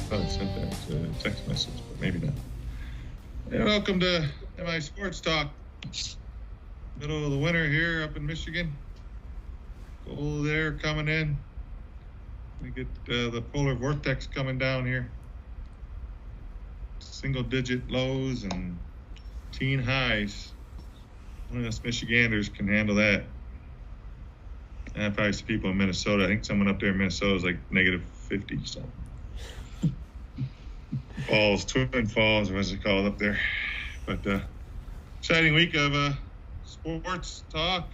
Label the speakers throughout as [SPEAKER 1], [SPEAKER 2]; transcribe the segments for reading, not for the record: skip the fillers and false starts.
[SPEAKER 1] thought I sent that text message, but maybe not. Hey, welcome to MI Sports Talk. Middle of the winter here up in Michigan. Cold air coming in. We get the polar vortex coming down here. Single-digit lows and teen highs. Only us Michiganders can handle that. And probably some people in Minnesota. I think someone up there in Minnesota is like negative 50. So. Falls, Twin Falls, or what's it called up there. But exciting week of sports talk.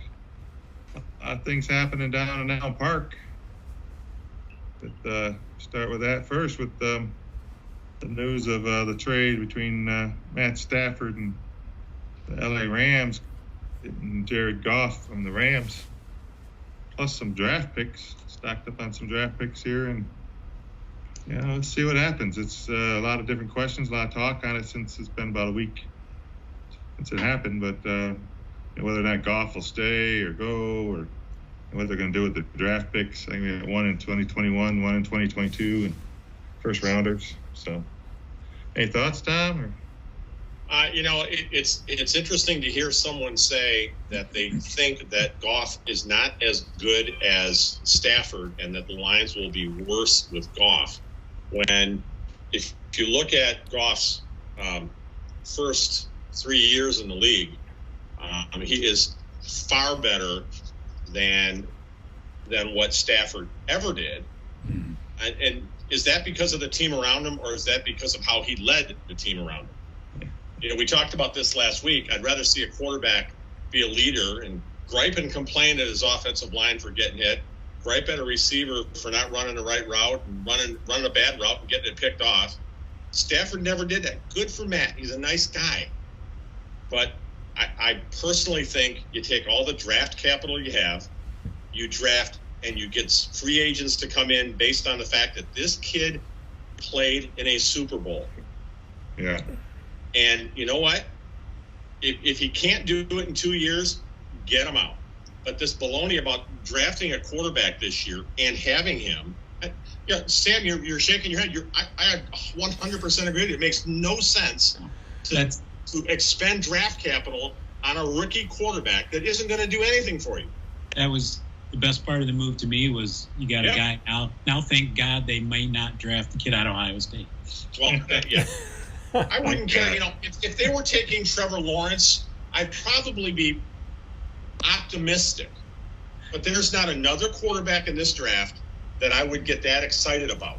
[SPEAKER 1] A lot of things happening down in Allen Park. But start with that first with the news of the trade between Matt Stafford and the LA Rams, getting Jared Goff from the Rams, plus some draft picks, stocked up on some draft picks here, and let's see what happens. It's a lot of different questions, a lot of talk on it since it's been about a week since it happened, but whether or not Goff will stay or go, or what they're going to do with the draft picks. I think we have one in 2021, one in 2022, and first rounders. So, any thoughts, Tom? Or?
[SPEAKER 2] It's interesting to hear someone say that they think that Goff is not as good as Stafford and that the Lions will be worse with Goff. When, if you look at Goff's first 3 years in the league, he is far better than what Stafford ever did. Mm-hmm. And is that because of the team around him, or is that because of how he led the team around him? We talked about this last week. I'd rather see a quarterback be a leader and gripe and complain at his offensive line for getting hit, gripe at a receiver for not running the right route and running a bad route and getting it picked off. Stafford never did that. Good for Matt. He's a nice guy. But I personally think you take all the draft capital you have, you draft, and you get free agents to come in based on the fact that this kid played in a Super Bowl.
[SPEAKER 1] Yeah.
[SPEAKER 2] And you know what? If he can't do it in 2 years, get him out. But this baloney about drafting a quarterback this year and having him, Sam, you're shaking your head. I 100% agree. It makes no sense to expend draft capital on a rookie quarterback that isn't going to do anything for you.
[SPEAKER 3] That was the best part of the move to me. Was you got a guy now. Thank God they might not draft the kid out of Ohio State.
[SPEAKER 2] Well, I wouldn't care. If they were taking Trevor Lawrence, I'd probably be optimistic. But there's not another quarterback in this draft that I would get that excited about.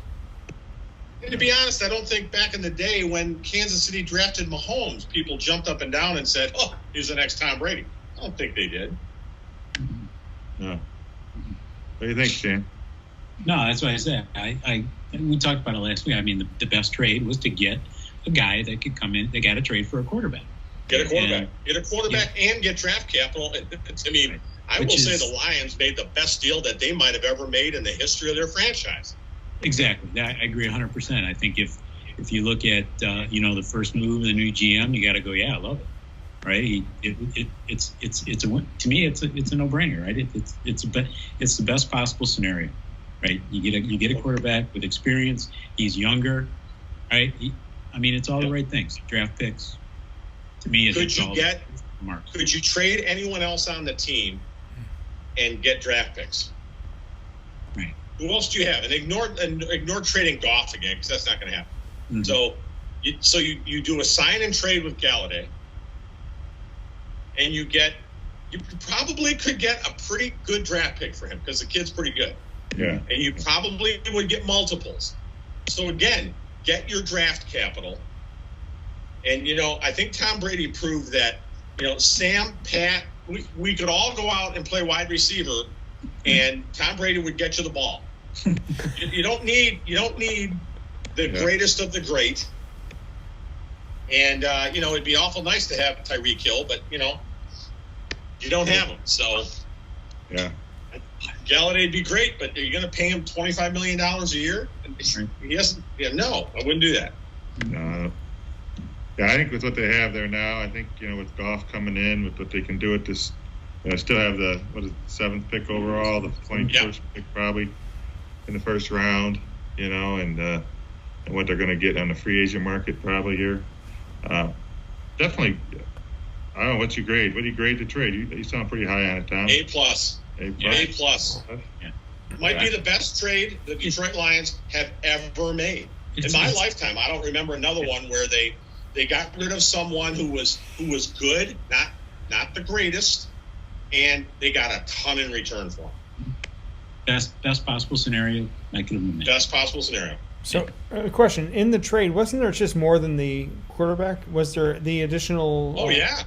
[SPEAKER 2] And to be honest, I don't think back in the day when Kansas City drafted Mahomes, people jumped up and down and said, "Oh, he's the next Tom Brady." I don't think they did.
[SPEAKER 1] No. What do you think, Shane?
[SPEAKER 3] No, that's what I said. We talked about it last week. I mean, the best trade was to get a guy that could come in. They got to trade for a quarterback.
[SPEAKER 2] Get a quarterback, and get draft capital. I mean, I will say the Lions made the best deal that they might have ever made in the history of their franchise.
[SPEAKER 3] Exactly. I agree 100%. I think if you look at the first move of the new GM, you got to go, yeah, I love it. Right? It's a win. To me, it's a no-brainer. Right? It's the best possible scenario. Right? You get a quarterback with experience. He's younger. Right? It's all the right things. Draft picks. To me,
[SPEAKER 2] could you trade anyone else on the team and get draft picks?
[SPEAKER 3] Right.
[SPEAKER 2] Who else do you have? And ignore trading Goff again, because that's not going to happen. Mm-hmm. So you do a sign and trade with Galladay, and you probably could get a pretty good draft pick for him because the kid's pretty good.
[SPEAKER 1] Yeah.
[SPEAKER 2] And you probably would get multiples. So again, get your draft capital. And I think Tom Brady proved that. Sam, Pat, we could all go out and play wide receiver, and Tom Brady would get you the ball. You don't need the greatest of the great. And it'd be awful nice to have Tyreek Hill, but you don't have him. So Galladay'd be great, but are you going to pay him $25 million a year? He hasn't. No, I wouldn't do that.
[SPEAKER 1] No. Yeah, I think with what they have there now, I think, with Goff coming in, with what they can do with this, still have the 7th pick overall, the 21st pick probably in the first round, and and what they're going to get on the free agent market probably here. Definitely, I don't know, what's your grade? What do you grade the trade? You sound pretty high on it, Tom.
[SPEAKER 2] A plus.
[SPEAKER 1] A plus.
[SPEAKER 2] A plus.
[SPEAKER 3] Yeah.
[SPEAKER 2] Might be the best trade the Detroit Lions have ever made. In my lifetime, I don't remember another one where they got rid of someone who was good, not the greatest, and they got a ton in return for him.
[SPEAKER 3] Best possible scenario I could have made.
[SPEAKER 2] Best possible scenario.
[SPEAKER 4] So, a question. In the trade, wasn't there just more than the quarterback? Was there the additional
[SPEAKER 2] Oh, yeah. Got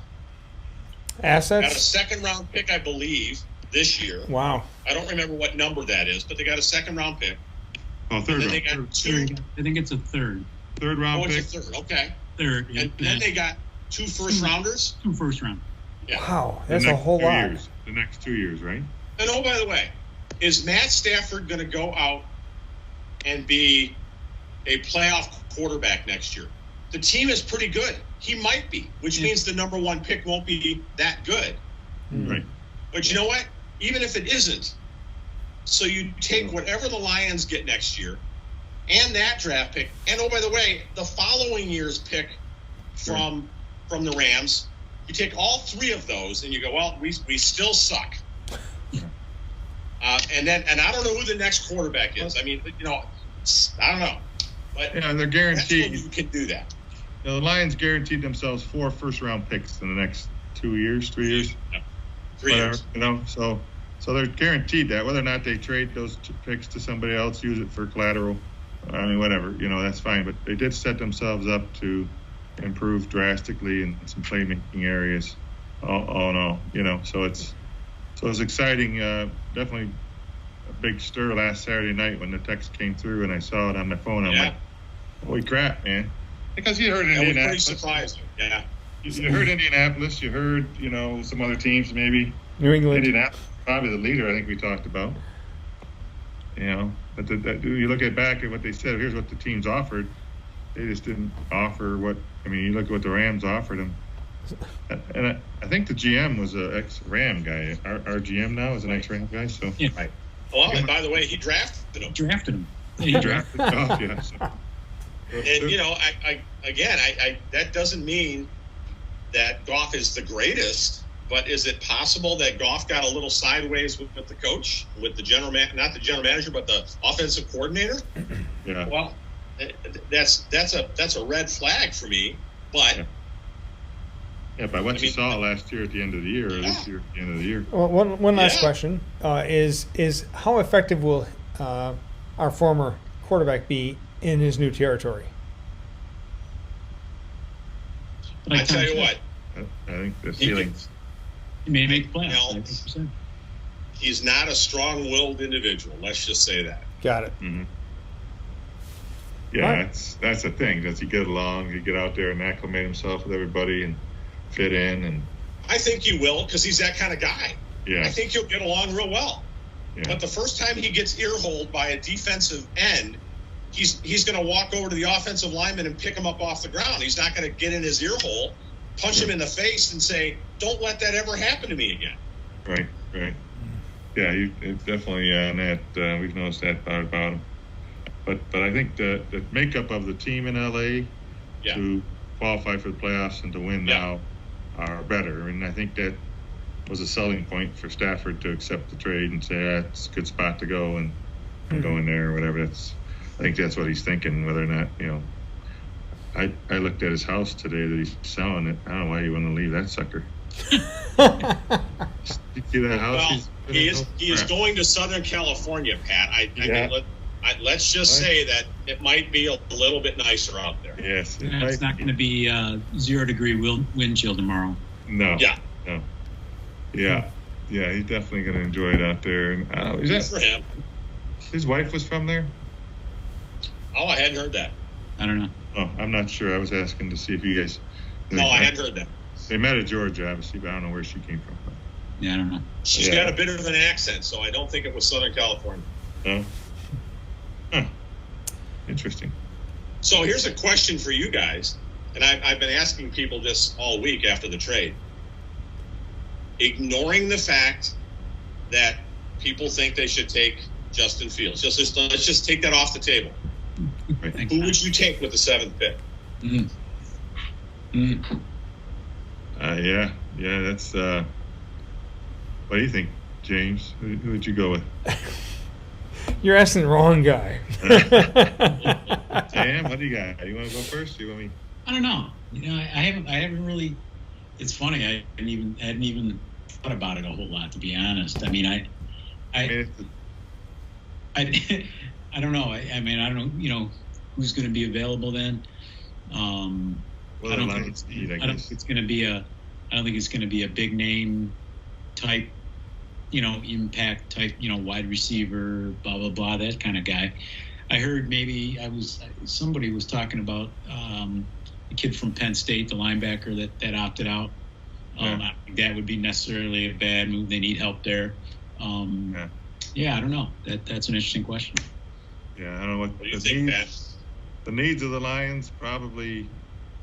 [SPEAKER 2] a
[SPEAKER 4] assets?
[SPEAKER 2] second-round pick, I believe, this year.
[SPEAKER 4] Wow.
[SPEAKER 2] I don't remember what number that is, but they got a second-round pick.
[SPEAKER 1] Oh, third
[SPEAKER 2] And then they
[SPEAKER 1] round.
[SPEAKER 2] got two.
[SPEAKER 3] I think it's a third.
[SPEAKER 1] Third
[SPEAKER 2] Oh,
[SPEAKER 1] round pick.
[SPEAKER 2] it's a third. Okay.
[SPEAKER 3] Third.
[SPEAKER 2] And then they got 2 first-rounders.
[SPEAKER 3] 2 first round.
[SPEAKER 2] Yeah.
[SPEAKER 4] Wow,
[SPEAKER 1] The
[SPEAKER 4] that's a
[SPEAKER 1] next
[SPEAKER 4] whole
[SPEAKER 1] 2
[SPEAKER 4] lot.
[SPEAKER 1] years. The next 2 years, right?
[SPEAKER 2] And oh, by the way, is Matt Stafford going to go out and be a playoff quarterback next year? The team is pretty good. He might be, which means the number 1 pick won't be that good.
[SPEAKER 1] Right.
[SPEAKER 2] But you know what? Even if it isn't, so you take whatever the Lions get next year and that draft pick, and oh, by the way, the following year's pick from the Rams, you take all 3 of those and you go, well, we still suck. And I don't know who the next quarterback is. I mean, I don't know. But
[SPEAKER 1] Yeah, they're
[SPEAKER 2] that's
[SPEAKER 1] guaranteed.
[SPEAKER 2] when you can do that.
[SPEAKER 1] The Lions guaranteed themselves 4 first-round picks in the next 2 years, 3 years,
[SPEAKER 2] Yeah. 3 years.
[SPEAKER 1] So they're guaranteed that. Whether or not they trade those picks to somebody else, use it for collateral, I mean, whatever, that's fine. But they did set themselves up to improve drastically in some playmaking areas. All in all, so it's exciting. Definitely a big stir last Saturday night when the text came through and I saw it on my phone. I'm like, holy crap, man! Because you heard
[SPEAKER 2] That was pretty
[SPEAKER 1] Indianapolis.
[SPEAKER 2] surprising. Yeah.
[SPEAKER 1] You heard Indianapolis. You heard, some other teams maybe.
[SPEAKER 4] New England.
[SPEAKER 1] Indianapolis, probably the leader. I think we talked about. But you look back at what they said. Here's what the teams offered. They just didn't offer what. I mean, you look at what the Rams offered them. And I think the GM was an ex-Ram guy. Our GM now is an ex-Ram guy. So
[SPEAKER 3] Yeah.
[SPEAKER 2] Right. Well, and by the way, he drafted him.
[SPEAKER 3] Drafted him.
[SPEAKER 1] he drafted off. Yeah. So.
[SPEAKER 2] And I that doesn't mean that Goff is the greatest, but is it possible that Goff got a little sideways with the coach, with the not the general manager, but the offensive coordinator?
[SPEAKER 1] Yeah.
[SPEAKER 2] Well, that's a red flag for me. But
[SPEAKER 1] Yeah, but what you saw last year at the end of the year, or this year at the end of the year.
[SPEAKER 4] Well, one last
[SPEAKER 2] Yeah.
[SPEAKER 4] question is how effective will our former quarterback be in his new territory?
[SPEAKER 3] Like
[SPEAKER 2] I tell
[SPEAKER 3] Tom
[SPEAKER 2] you
[SPEAKER 3] said,
[SPEAKER 2] what,
[SPEAKER 1] I think the ceilings.
[SPEAKER 3] he may make the playoffs.
[SPEAKER 2] No.
[SPEAKER 3] 100%.
[SPEAKER 2] he's not a strong-willed individual. Let's just say that.
[SPEAKER 4] Got it.
[SPEAKER 1] Mm-hmm. Yeah,
[SPEAKER 4] All right.
[SPEAKER 1] that's the thing. Does he get along? He get out there and acclimate himself with everybody and fit in? And
[SPEAKER 2] I think he will, because he's that kind of guy.
[SPEAKER 1] yeah,
[SPEAKER 2] I think he'll get along real well.
[SPEAKER 1] yeah,
[SPEAKER 2] But the first time he gets ear-holed by a defensive end, he's going to walk over to the offensive lineman and pick him up off the ground. He's not going to get in his ear hole, punch him in the face, and say, "Don't let that ever happen to me again."
[SPEAKER 1] right. Yeah, it's definitely on that. We've noticed that part about him. But I think the makeup of the team in LA
[SPEAKER 2] Yeah.
[SPEAKER 1] to qualify for the playoffs and to win
[SPEAKER 2] Yeah.
[SPEAKER 1] now are better, and I think that was a selling point for Stafford to accept the trade and say, it's a good spot to go and go in there or whatever. I think that's what he's thinking. Whether or not I looked at his house today that he's selling it. I don't know why you want to leave that sucker. You see that house?
[SPEAKER 2] Well, he is going to Southern California, Pat. I
[SPEAKER 1] Yeah.
[SPEAKER 2] mean, let's just say that it might be a little bit nicer out there.
[SPEAKER 1] Yes.
[SPEAKER 3] It's not going to be 0-degree wind chill tomorrow.
[SPEAKER 1] No.
[SPEAKER 2] Yeah.
[SPEAKER 1] No. Yeah. Yeah. He's definitely going to enjoy it out there. And
[SPEAKER 2] Good for him.
[SPEAKER 1] his wife was from there?
[SPEAKER 2] Oh, I hadn't heard that.
[SPEAKER 3] I don't know.
[SPEAKER 1] Oh, I'm not sure. I was asking to see if you guys.
[SPEAKER 2] No, I hadn't heard that.
[SPEAKER 1] They met at Georgia, obviously, but I don't know where she came from.
[SPEAKER 3] Yeah, I don't know.
[SPEAKER 2] She's
[SPEAKER 1] Yeah.
[SPEAKER 2] got a bit of an accent, so I don't think it was Southern California.
[SPEAKER 1] No. Huh. Interesting.
[SPEAKER 2] So here's a question for you guys, and I've been asking people this all week after the trade. Ignoring the fact that people think they should take Justin Fields. Let's just take that off the table.
[SPEAKER 3] Thanks.
[SPEAKER 2] Who would you take with the 7th pick?
[SPEAKER 1] Yeah, that's. What do you think, James? Who would you go with?
[SPEAKER 4] You're asking the wrong guy.
[SPEAKER 1] Sam, what do you got? You want to go first? Or you want me?
[SPEAKER 3] I don't know. I haven't really. It's funny. I hadn't even thought about it a whole lot, to be honest. I mean, I don't know. I mean, I don't know. Who's going to be available then?
[SPEAKER 1] Well,
[SPEAKER 3] I don't think it's going to be a. I don't think it's going to be a big name type, impact type, wide receiver, blah blah blah, that kind of guy. I heard somebody was talking about the kid from Penn State, the linebacker that opted out. I don't think that would be necessarily a bad move. They need help there. I don't know. That's an interesting question.
[SPEAKER 1] Yeah, I don't know
[SPEAKER 2] What do you think, Pat?
[SPEAKER 1] The needs of the Lions, probably,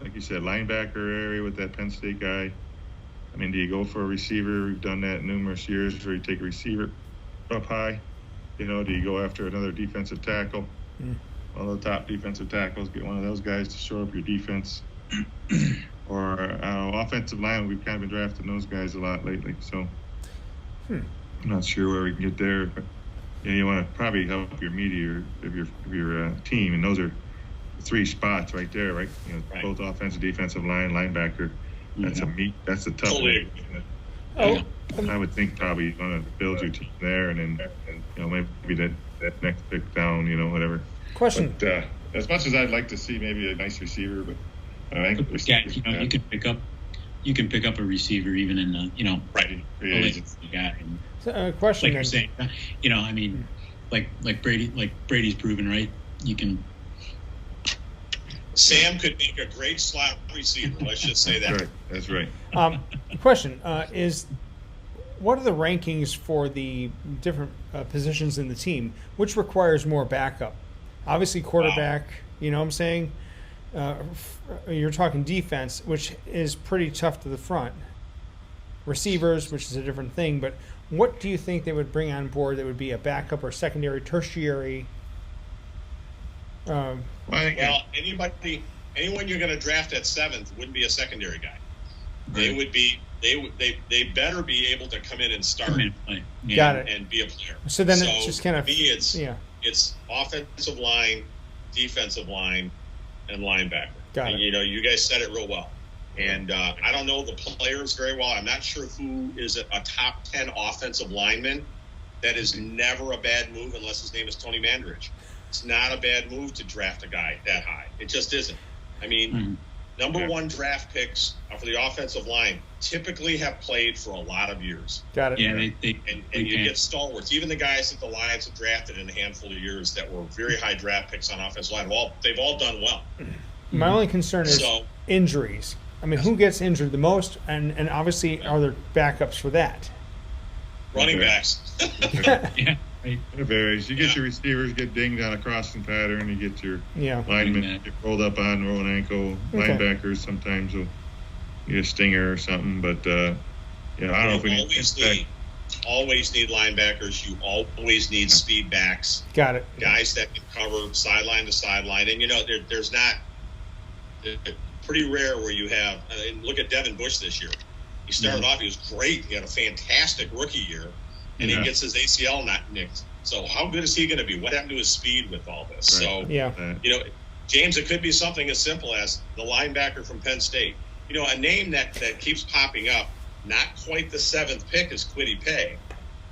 [SPEAKER 1] like you said, linebacker area with that Penn State guy. I mean, do you go for a receiver? We've done that numerous years where you take a receiver up high. Do you go after another defensive tackle? One of the top defensive tackles, get one of those guys to shore up your defense. Or offensive line, we've kind of been drafting those guys a lot lately. So I'm not sure where we can get there. But you want to probably help your media of your team, and those are 3 spots right there, right?
[SPEAKER 2] Right.
[SPEAKER 1] Both offensive, defensive line, linebacker. That's that's a tough
[SPEAKER 2] Totally.
[SPEAKER 1] one. I would think probably you want to build your team there, and then maybe that next pick down, whatever.
[SPEAKER 4] Question.
[SPEAKER 1] But as much as I'd like to see maybe a nice receiver, but I think
[SPEAKER 3] you can pick up a receiver even in the
[SPEAKER 2] Right.
[SPEAKER 4] Question.
[SPEAKER 3] Like you're saying, I mean, like Brady's proven, right? You can.
[SPEAKER 2] Sam could make a great slot receiver. Let's just say that.
[SPEAKER 1] That's right.
[SPEAKER 4] Question is, what are the rankings for the different positions in the team? Which requires more backup? Obviously, quarterback. You know what I'm saying? You're talking defense, which is pretty tough to the front. Receivers, which is a different thing. But what do you think they would bring on board that would be a backup or secondary, tertiary?
[SPEAKER 2] Well, anyone you're going to draft at 7th wouldn't be a secondary guy. They would be. They better be able to come in and start.
[SPEAKER 4] Got it.
[SPEAKER 2] And be a player.
[SPEAKER 4] So then it's just kind of
[SPEAKER 2] it's offensive line, defensive line, and linebacker.
[SPEAKER 4] Got it.
[SPEAKER 2] You guys said it real well. And I don't know the players very well. I'm not sure who is a top 10 offensive lineman. That is never a bad move unless his name is Tony Mandarich. It's not a bad move to draft a guy that high. It just isn't. I mean, number 1 draft picks for the offensive line typically have played for a lot of years.
[SPEAKER 4] Got it.
[SPEAKER 3] Yeah,
[SPEAKER 2] and you get stalwarts. Even the guys that the Lions have drafted in a handful of years that were very high draft picks on offensive line, they've all done well.
[SPEAKER 4] My only concern is injuries. I mean, who gets injured the most? And obviously, are there backups for that?
[SPEAKER 2] Running backs.
[SPEAKER 3] Yeah. Right.
[SPEAKER 1] It varies. You get your receivers get dinged on a crossing pattern. You get your linemen get rolled up on, roll an ankle. Linebackers sometimes will get a stinger or something. But I don't know if we
[SPEAKER 2] always need linebackers. You always need speed backs.
[SPEAKER 4] Got it.
[SPEAKER 2] Guys that can cover sideline to sideline. And there's not pretty rare where you have. Look at Devin Bush this year. He started off. He was great. He had a fantastic rookie year. And he gets his ACL not nicked. So how good is he going to be? What happened to his speed with all this?
[SPEAKER 1] Right.
[SPEAKER 2] So, James, it could be something as simple as the linebacker from Penn State. A name that keeps popping up, not quite the 7th pick is Kwity Paye.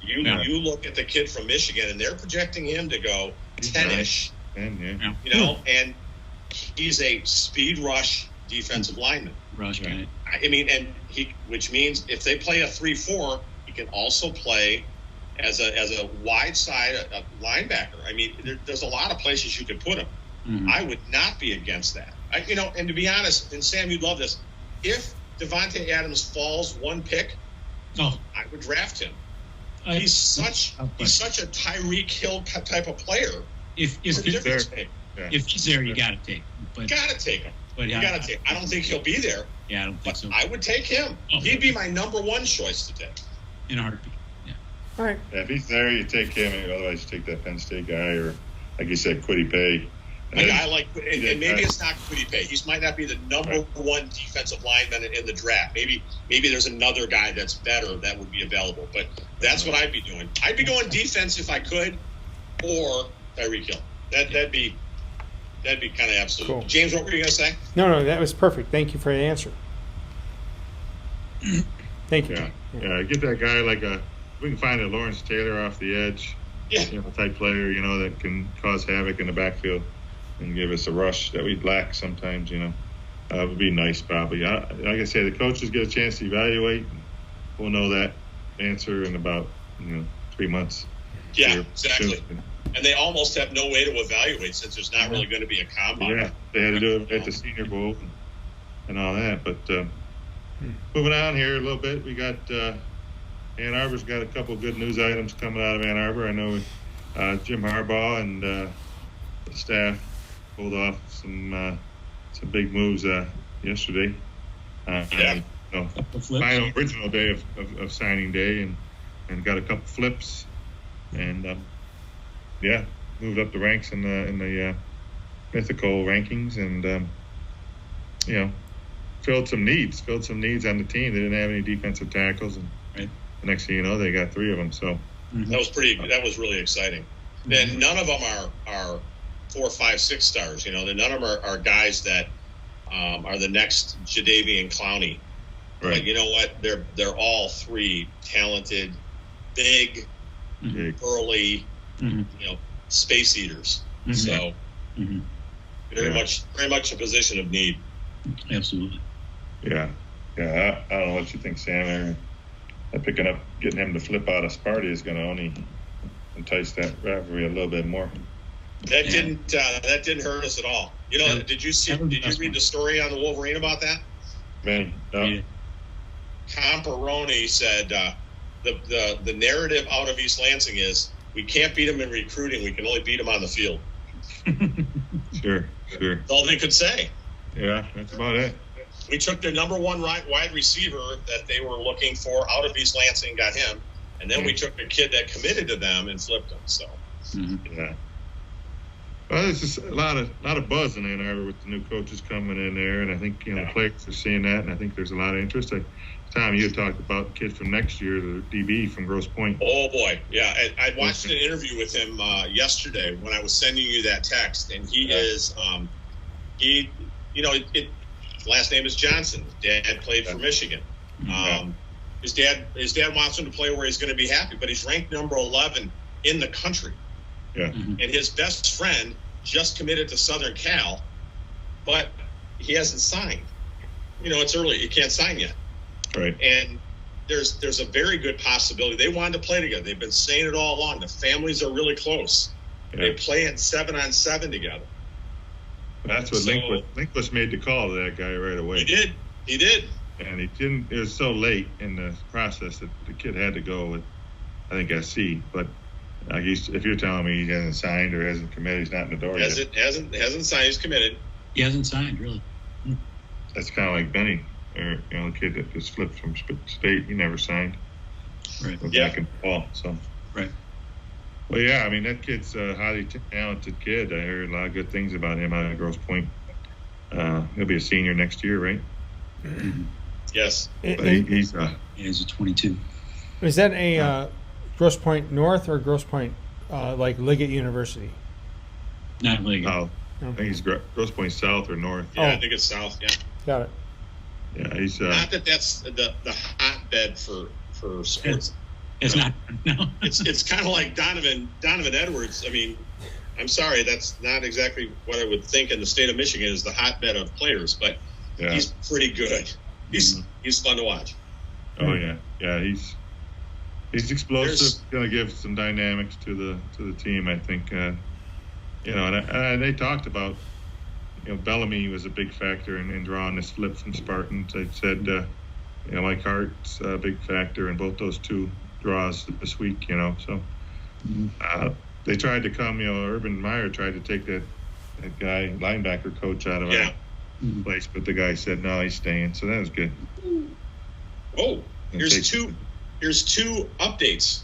[SPEAKER 2] You look at the kid from Michigan, and they're projecting him to go 10-ish. And he's a speed rush defensive lineman.
[SPEAKER 3] Rush guy.
[SPEAKER 2] I mean, which means if they play a 3-4, he can also play as a wide side a linebacker. I mean, there's a lot of places you could put him. Mm-hmm. I would not be against that. And to be honest, and Sam, you'd love this. If Devontae Adams falls 1 pick, I would draft him. He's such a Tyreek Hill type of player.
[SPEAKER 3] If he's there, you got to take him.
[SPEAKER 2] Got to take him. But you got to take. I don't think he'll be there.
[SPEAKER 3] Yeah, I don't think so.
[SPEAKER 2] I would take him. He'd be my number 1 choice to take.
[SPEAKER 3] In a heartbeat. Yeah.
[SPEAKER 4] All right.
[SPEAKER 1] Yeah, if he's there, you take him. Otherwise, you take that Penn State guy, or like you said, Kwity Paye.
[SPEAKER 2] A guy like, and maybe it's not Kwity Paye. He might not be the number one defensive lineman in the draft. Maybe there's another guy that's better that would be available. But that's what I'd be doing. I'd be going defense if I could, or Tyreek Hill. That'd be kind of absolute.
[SPEAKER 4] Cool.
[SPEAKER 2] James, what were you going to say?
[SPEAKER 4] No, that was perfect. Thank you for the answer. Thank you.
[SPEAKER 1] Yeah, get that guy we can find a Lawrence Taylor off the edge, type player, that can cause havoc in the backfield and give us a rush that we lack sometimes, It would be nice probably. Like I say, the coaches get a chance to evaluate. We'll know that answer in about, 3 months.
[SPEAKER 2] Yeah, exactly. And they almost have no way to evaluate since there's not really going to be a combine.
[SPEAKER 1] Yeah, they had to do it at the Senior Bowl and all that. But moving on here a little bit, we got Ann Arbor's got a couple good news items coming out of Ann Arbor. I know Jim Harbaugh and the staff pulled off some big moves yesterday. Final original day of signing day, and got a couple flips, and moved up the ranks in the mythical rankings, and filled some needs on the team. They didn't have any defensive tackles, and the next thing you know, they got 3 of them. So
[SPEAKER 2] that was really exciting. And none of them are 4, 5, 6 stars. None of them are guys that are the next Jadeveon Clowney.
[SPEAKER 1] Right.
[SPEAKER 2] But you know what? They're all 3 talented, big, burly, space eaters. So very much a position of need.
[SPEAKER 3] Absolutely.
[SPEAKER 1] Yeah. I don't know what you think, Sam. Getting him to flip out of Sparty is going to only entice that rivalry a little bit more.
[SPEAKER 2] That didn't hurt us at all. Did you read the story on the Wolverine about that?
[SPEAKER 1] Man, no.
[SPEAKER 3] Yeah.
[SPEAKER 2] Comparoni said the narrative out of East Lansing is we can't beat them in recruiting. We can only beat them on the field.
[SPEAKER 1] Sure.
[SPEAKER 2] That's all they could say.
[SPEAKER 1] Yeah, that's about it.
[SPEAKER 2] We took their number 1 wide receiver that they were looking for out of East Lansing, got him, and then we took the kid that committed to them and flipped him. So,
[SPEAKER 1] yeah. Well, there's just a lot of buzz in Ann Arbor with the new coaches coming in there, and I think players are seeing that, and I think there's a lot of interest. Tom, you had talked about the kid from next year, the DB from Grosse Pointe.
[SPEAKER 2] Oh boy, yeah. I watched an interview with him yesterday when I was sending you that text, and he is last name is Johnson. Dad played for Michigan. His dad wants him to play where he's going to be happy, but he's ranked number 11 in the country.
[SPEAKER 1] Yeah.
[SPEAKER 2] And his best friend just committed to Southern Cal, but he hasn't signed. It's early; he can't sign yet.
[SPEAKER 1] Right.
[SPEAKER 2] And there's a very good possibility they wanted to play together. They've been saying it all along. The families are really close. Yeah. They play in 7-on-7 together.
[SPEAKER 1] That's what Lindquist made the call to that guy right away.
[SPEAKER 2] He did.
[SPEAKER 1] And he didn't. It was so late in the process that the kid had to go with, I think, SC. But if you're telling me he hasn't signed or hasn't committed, he's not in the door yet.
[SPEAKER 2] Hasn't signed. He's committed.
[SPEAKER 3] He hasn't signed, really.
[SPEAKER 1] That's kind of like Benny, or the kid that just flipped from state. He never signed.
[SPEAKER 3] Right.
[SPEAKER 1] Back in the fall. So.
[SPEAKER 3] Right.
[SPEAKER 1] Well, yeah. I mean, that kid's a highly talented kid. I heard a lot of good things about him out of Grosse Pointe. He'll be a senior next year, right?
[SPEAKER 2] Yes.
[SPEAKER 1] He's
[SPEAKER 3] a 22.
[SPEAKER 4] Is that a Grosse Pointe North or Grosse Pointe like Liggett University?
[SPEAKER 3] Not Liggett.
[SPEAKER 1] Oh, I think he's Grosse Pointe South or North.
[SPEAKER 2] Yeah, I think it's South. Yeah.
[SPEAKER 4] Got it.
[SPEAKER 1] Yeah, he's
[SPEAKER 2] not that's the hotbed for sports.
[SPEAKER 3] It's not. No.
[SPEAKER 2] It's kind of like Donovan Edwards. I mean, I'm sorry, that's not exactly what I would think in the state of Michigan is the hotbed of players, but he's pretty good. He's fun to watch.
[SPEAKER 1] Oh yeah, he's explosive. Going to give some dynamics to the team, I think. And they talked about Bellamy was a big factor in drawing this flip from Spartans. They said Mike Hart's a big factor in both those 2 draws this week. So they tried to come. Urban Meyer tried to take that guy linebacker coach out of our place, but the guy said no, he's staying. So that was good.
[SPEAKER 2] Oh, here's two updates.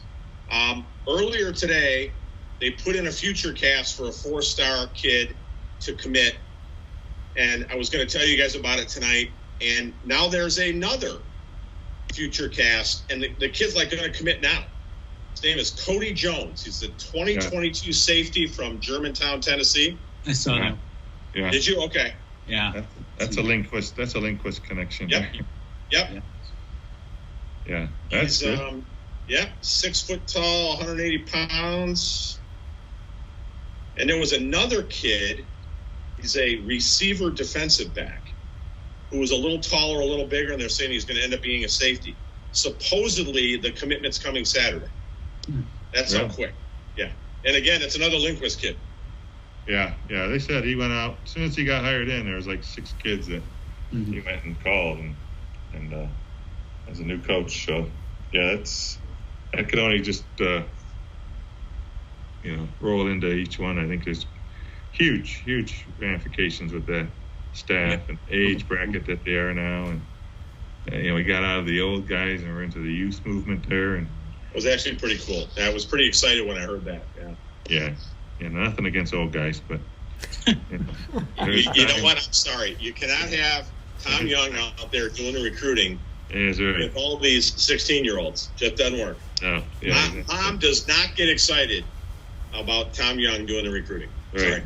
[SPEAKER 2] Earlier today, they put in a future cast for a 4-star kid to commit, and I was going to tell you guys about it tonight. And now there's another future cast, and the kid's like going to commit now. His name is Cody Jones. He's the 2022 safety from Germantown, Tennessee.
[SPEAKER 3] I saw that.
[SPEAKER 1] Yeah.
[SPEAKER 2] Did you? Okay.
[SPEAKER 3] Yeah.
[SPEAKER 1] That's a Lindquist. That's a Lindquist connection.
[SPEAKER 2] Yep. Yep.
[SPEAKER 1] Yeah. That's
[SPEAKER 2] He's,
[SPEAKER 1] good.
[SPEAKER 2] 6 foot tall, 180 pounds. And there was another kid. He's a receiver defensive back who was a little taller, a little bigger, and they're saying he's going to end up being a safety. Supposedly, the commitment's coming Saturday. That's how quick. Yeah. And again, it's another Lindquist kid.
[SPEAKER 1] Yeah. They said he went out as soon as he got hired in. There was like 6 kids that he went and called, and as a new coach. So yeah, that could only just roll into each one. I think there's huge ramifications with that staff and age bracket that they are now, and we got out of the old guys and we're into the youth movement there, and
[SPEAKER 2] it was actually pretty cool. I was pretty excited when I heard that.
[SPEAKER 1] Yeah, nothing against old guys, but
[SPEAKER 2] you know what? I'm sorry. You cannot have Tom Young out there doing the recruiting with all these 16-year-olds. Just doesn't work.
[SPEAKER 1] No,
[SPEAKER 2] Tom does not get excited about Tom Young doing the recruiting.
[SPEAKER 1] Right.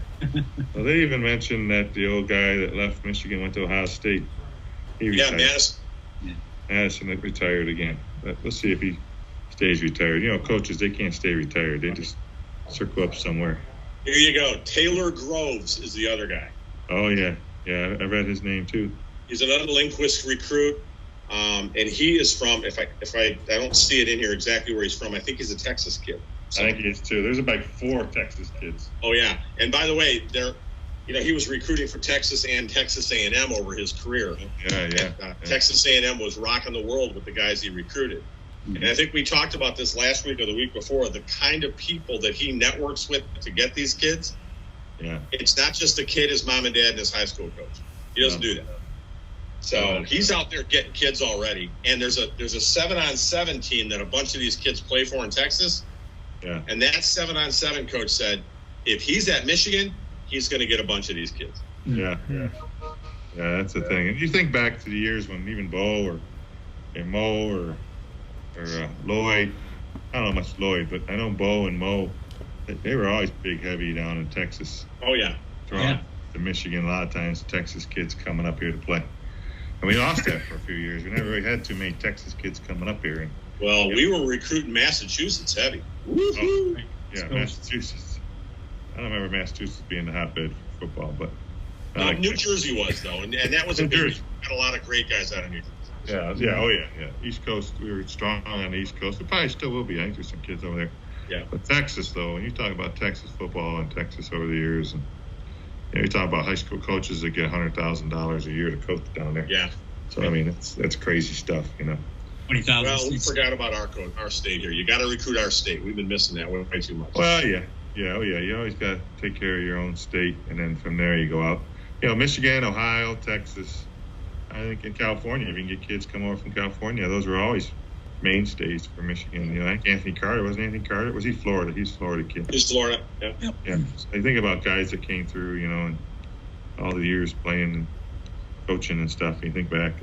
[SPEAKER 1] Well, they even mentioned that the old guy that left Michigan went to Ohio State. He retired. Madison retired again. But we'll see if he stays retired. Coaches, they can't stay retired. They just circle up somewhere.
[SPEAKER 2] Here you go. Taylor Groves is the other guy.
[SPEAKER 1] Oh, yeah. Yeah, I read his name, too.
[SPEAKER 2] He's another Lindquist recruit. And he is from, if I don't see it in here exactly where he's from, I think he's a Texas kid. So,
[SPEAKER 1] I think he is too. There's about 4 Texas kids.
[SPEAKER 2] Oh yeah, and by the way, he was recruiting for Texas and Texas A&M over his career.
[SPEAKER 1] Yeah.
[SPEAKER 2] Texas A&M was rocking the world with the guys he recruited. And I think we talked about this last week or the week before. The kind of people that he networks with to get these kids.
[SPEAKER 1] Yeah.
[SPEAKER 2] It's not just the kid, his mom and dad, and his high school coach. He doesn't do that. So he's out there getting kids already. And there's a 7-on-7 team that a bunch of these kids play for in Texas.
[SPEAKER 1] Yeah.
[SPEAKER 2] And that 7-on-7 coach said, if he's at Michigan, he's going to get a bunch of these kids.
[SPEAKER 1] Yeah, that's the thing. And you think back to the years when even Bo or Mo or Lloyd, I don't know much Lloyd, but I know Bo and Mo, they were always big, heavy down in Texas.
[SPEAKER 2] Oh, yeah.
[SPEAKER 1] Drawing to Michigan a lot of times, Texas kids coming up here to play. And we lost that for a few years. We never really had too many Texas kids coming up here.
[SPEAKER 2] Well, we were recruiting Massachusetts heavy.
[SPEAKER 1] Oh, yeah, Massachusetts. I don't remember Massachusetts being the hotbed for football, but
[SPEAKER 2] New Jersey was though, and that was a big. Got a lot of great guys out of New Jersey.
[SPEAKER 1] Yeah. East Coast, we were strong on the East Coast. It probably still will be. I think there's some kids over there.
[SPEAKER 2] Yeah.
[SPEAKER 1] But Texas, though, when you talk about Texas football and Texas over the years, and you talk about high school coaches that get $100,000 a year to coach down there.
[SPEAKER 2] Yeah.
[SPEAKER 1] So I mean, that's crazy stuff,
[SPEAKER 3] 20,000.
[SPEAKER 2] Well, we forgot about our state here. You got to recruit our state. We've been missing that way too much.
[SPEAKER 1] Well, yeah. You always got to take care of your own state, and then from there you go out. Michigan, Ohio, Texas. I think in California, if you can get kids come over from California, those were always mainstays for Michigan. I think Anthony Carter, was he Florida? He's a Florida kid.
[SPEAKER 2] He's Florida. Yeah.
[SPEAKER 1] I think about guys that came through, and all the years playing and coaching and stuff. You think back,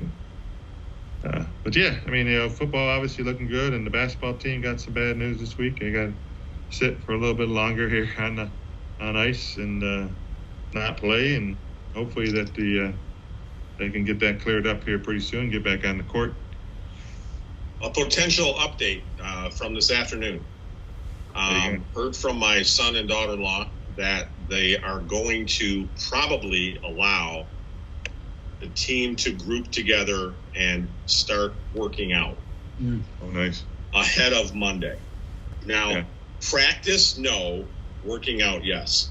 [SPEAKER 1] but yeah, I mean, football obviously looking good, and the basketball team got some bad news this week. They got to sit for a little bit longer here on ice and not play, and hopefully that they can get that cleared up here pretty soon. Get back on the court.
[SPEAKER 2] A potential update from this afternoon. Heard from my son and daughter-in-law that they are going to probably allow the team to group together and start working out.
[SPEAKER 1] Oh, nice.
[SPEAKER 2] Ahead of Monday. Now, practice, no. Working out, yes.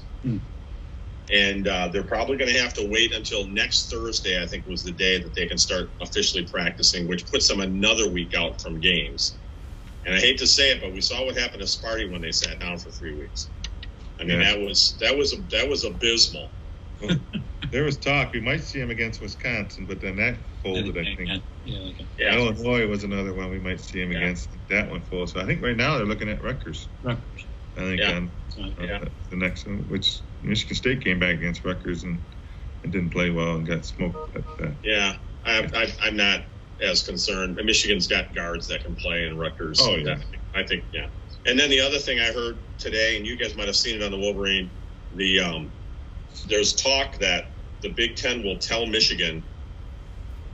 [SPEAKER 2] And they're probably going to have to wait until next Thursday, I think was the day that they can start officially practicing, which puts them another week out from games. And I hate to say it, but we saw what happened to Sparty when they sat down for 3 weeks. I mean, that was abysmal.
[SPEAKER 1] Well, there was talk we might see him against Wisconsin, but then that folded, I think. Illinois was another one we might see him against. That one folded. So I think right now they're looking at Rutgers. I think
[SPEAKER 2] Yeah.
[SPEAKER 1] on
[SPEAKER 2] Yeah.
[SPEAKER 1] the next one, which Michigan State came back against Rutgers and didn't play well and got smoked.
[SPEAKER 2] Yeah, I'm not as concerned. Michigan's got guards that can play, and Rutgers.
[SPEAKER 1] Oh, yeah.
[SPEAKER 2] I think yeah. And then the other thing I heard today, and you guys might have seen it on the Wolverine, there's talk that the Big Ten will tell Michigan,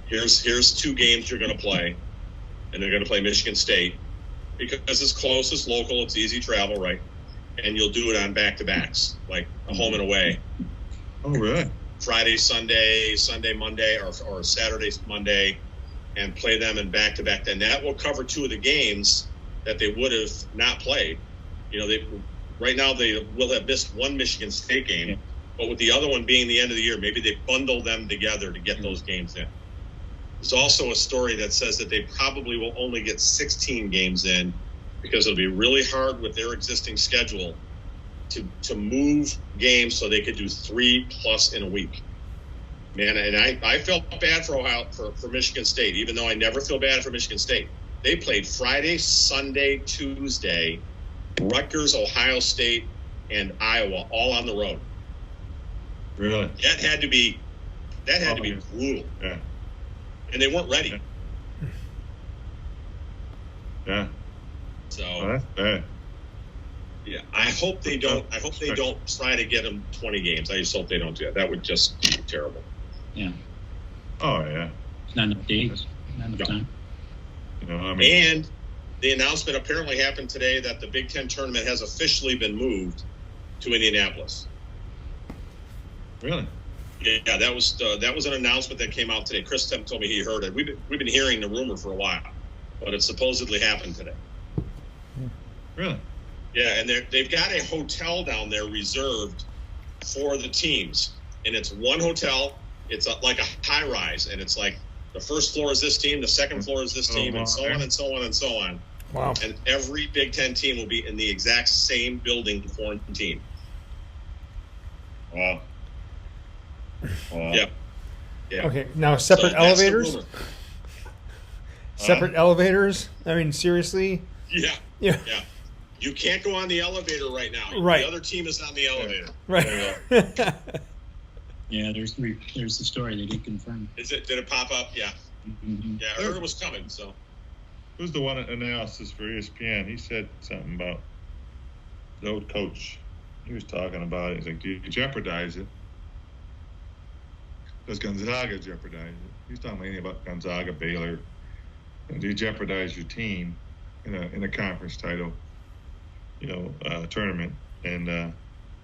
[SPEAKER 2] here's 2 games you're going to play, and they're going to play Michigan State because it's close, it's local, it's easy travel, right? And you'll do it on back-to-backs, like a home and away.
[SPEAKER 1] Oh, really?
[SPEAKER 2] Friday, Sunday, Monday, or Saturday, Monday, and play them in back-to-back. Then that will cover 2 of the games that they would have not played. Right now they will have missed 1 Michigan State game, but with the other one being the end of the year, maybe they bundle them together to get those games in. There's also a story that says that they probably will only get 16 games in because it'll be really hard with their existing schedule to move games so they could do 3+ in a week. Man, and I felt bad for Michigan State, even though I never feel bad for Michigan State. They played Friday, Sunday, Tuesday, Rutgers, Ohio State, and Iowa all on the road.
[SPEAKER 1] Really?
[SPEAKER 2] That had to be brutal.
[SPEAKER 1] Yeah.
[SPEAKER 2] And they weren't ready.
[SPEAKER 1] Yeah.
[SPEAKER 2] So
[SPEAKER 1] That's bad.
[SPEAKER 2] yeah, I hope they don't try to get them 20 games. I just hope they don't do that. That would just be terrible.
[SPEAKER 3] Yeah.
[SPEAKER 1] Oh, yeah.
[SPEAKER 3] It's not enough days. Not enough time.
[SPEAKER 2] And the announcement apparently happened today that the Big Ten tournament has officially been moved to Indianapolis.
[SPEAKER 1] Really?
[SPEAKER 2] Yeah, that was an announcement that came out today. Chris told me he heard it. We've been hearing the rumor for a while, but it supposedly happened today.
[SPEAKER 1] Really?
[SPEAKER 2] Yeah, and they've got a hotel down there reserved for the teams, and it's one hotel. It's like a high rise, and it's like the first floor is this team, the second floor is this team, and so on and so on and so on.
[SPEAKER 4] Wow.
[SPEAKER 2] And every Big Ten team will be in the exact same building quarantine.
[SPEAKER 1] Wow. Wow.
[SPEAKER 2] Yeah. Yeah.
[SPEAKER 4] Okay, now separate
[SPEAKER 2] So that's the
[SPEAKER 4] elevators?
[SPEAKER 2] rumor.
[SPEAKER 4] Separate elevators? I mean, seriously?
[SPEAKER 2] Yeah.
[SPEAKER 4] Yeah.
[SPEAKER 2] Yeah. You can't go on the elevator right now.
[SPEAKER 4] Right.
[SPEAKER 2] The other team is on the elevator.
[SPEAKER 4] Right.
[SPEAKER 3] Yeah, there's the story they did confirm.
[SPEAKER 2] Did it pop up? Yeah.
[SPEAKER 3] Mm-hmm.
[SPEAKER 2] Yeah, I heard it was coming. So
[SPEAKER 1] Who's the one analysis for ESPN? He said something about the old coach. He was talking about it. He's like, do you jeopardize it? Does Gonzaga jeopardize it? He's talking mainly about Gonzaga, Baylor. And do you jeopardize your team in a conference title, tournament? And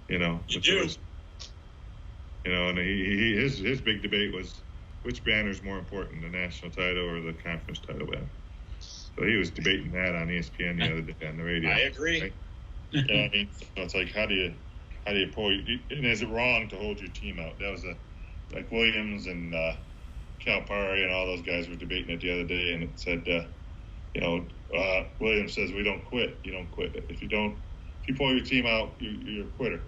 [SPEAKER 2] you do.
[SPEAKER 1] And his big debate was which banner is more important, the national title or the conference title banner. So he was debating that on ESPN the other day on the radio.
[SPEAKER 2] I agree.
[SPEAKER 1] Right? Yeah, I mean, so it's like how do you pull? And is it wrong to hold your team out? That was like Williams and Calipari and all those guys were debating it the other day, and it said, Williams says we don't quit. You don't quit. If you pull your team out, you're a quitter.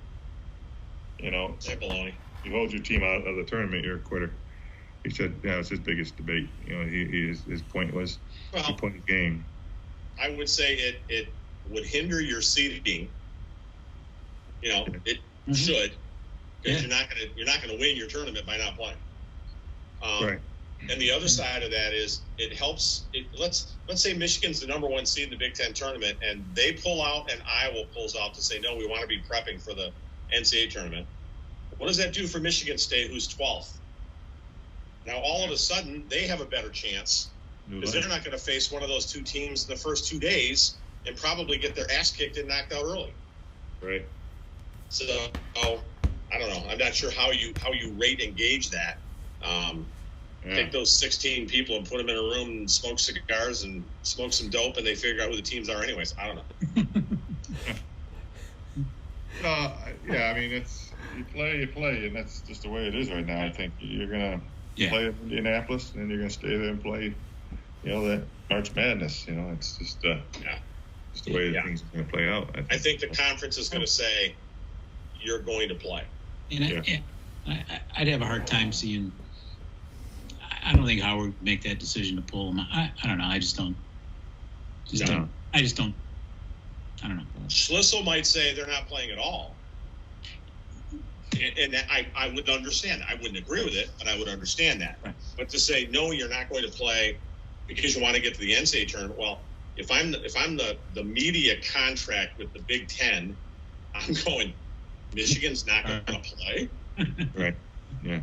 [SPEAKER 2] That's baloney.
[SPEAKER 1] You hold your team out of the tournament, you're a quitter. He said, yeah, it's his biggest debate. His point was you play the game.
[SPEAKER 2] I would say it would hinder your seeding. It should, because you're not gonna win your tournament by not playing.
[SPEAKER 1] Right.
[SPEAKER 2] And the other side of that is it helps. Let's say Michigan's the number 1 seed in the Big Ten tournament, and they pull out, and Iowa pulls out to say, no, we want to be prepping for the NCAA tournament. What does that do for Michigan State, who's 12th? Now, all of a sudden, they have a better chance because they're not going to face one of those 2 teams in the first 2 days and probably get their ass kicked and knocked out early.
[SPEAKER 1] Right.
[SPEAKER 2] So, I don't know. I'm not sure how you rate and gauge that. Take those 16 people and put them in a room and smoke cigars and smoke some dope, and they figure out who the teams are anyways. I don't know.
[SPEAKER 1] Yeah, I mean, it's you play, and that's just the way it is right now. I think you're gonna play in Indianapolis, and you're gonna stay there and play, that March Madness. It's just just the way things are gonna play out.
[SPEAKER 2] I think the conference is gonna say you're going to play.
[SPEAKER 3] And I'd have a hard time seeing. I don't think Howard would make that decision to pull him. I don't know. I just don't. I just don't I don't know.
[SPEAKER 2] Schlissel might say they're not playing at all. And I would understand. I wouldn't agree with it, but I would understand that.
[SPEAKER 3] Right.
[SPEAKER 2] But to say, no, you're not going to play because you want to get to the NCAA tournament, well, if I'm the media contract with the Big Ten, I'm going, Michigan's not going to play.
[SPEAKER 1] Right. Yeah.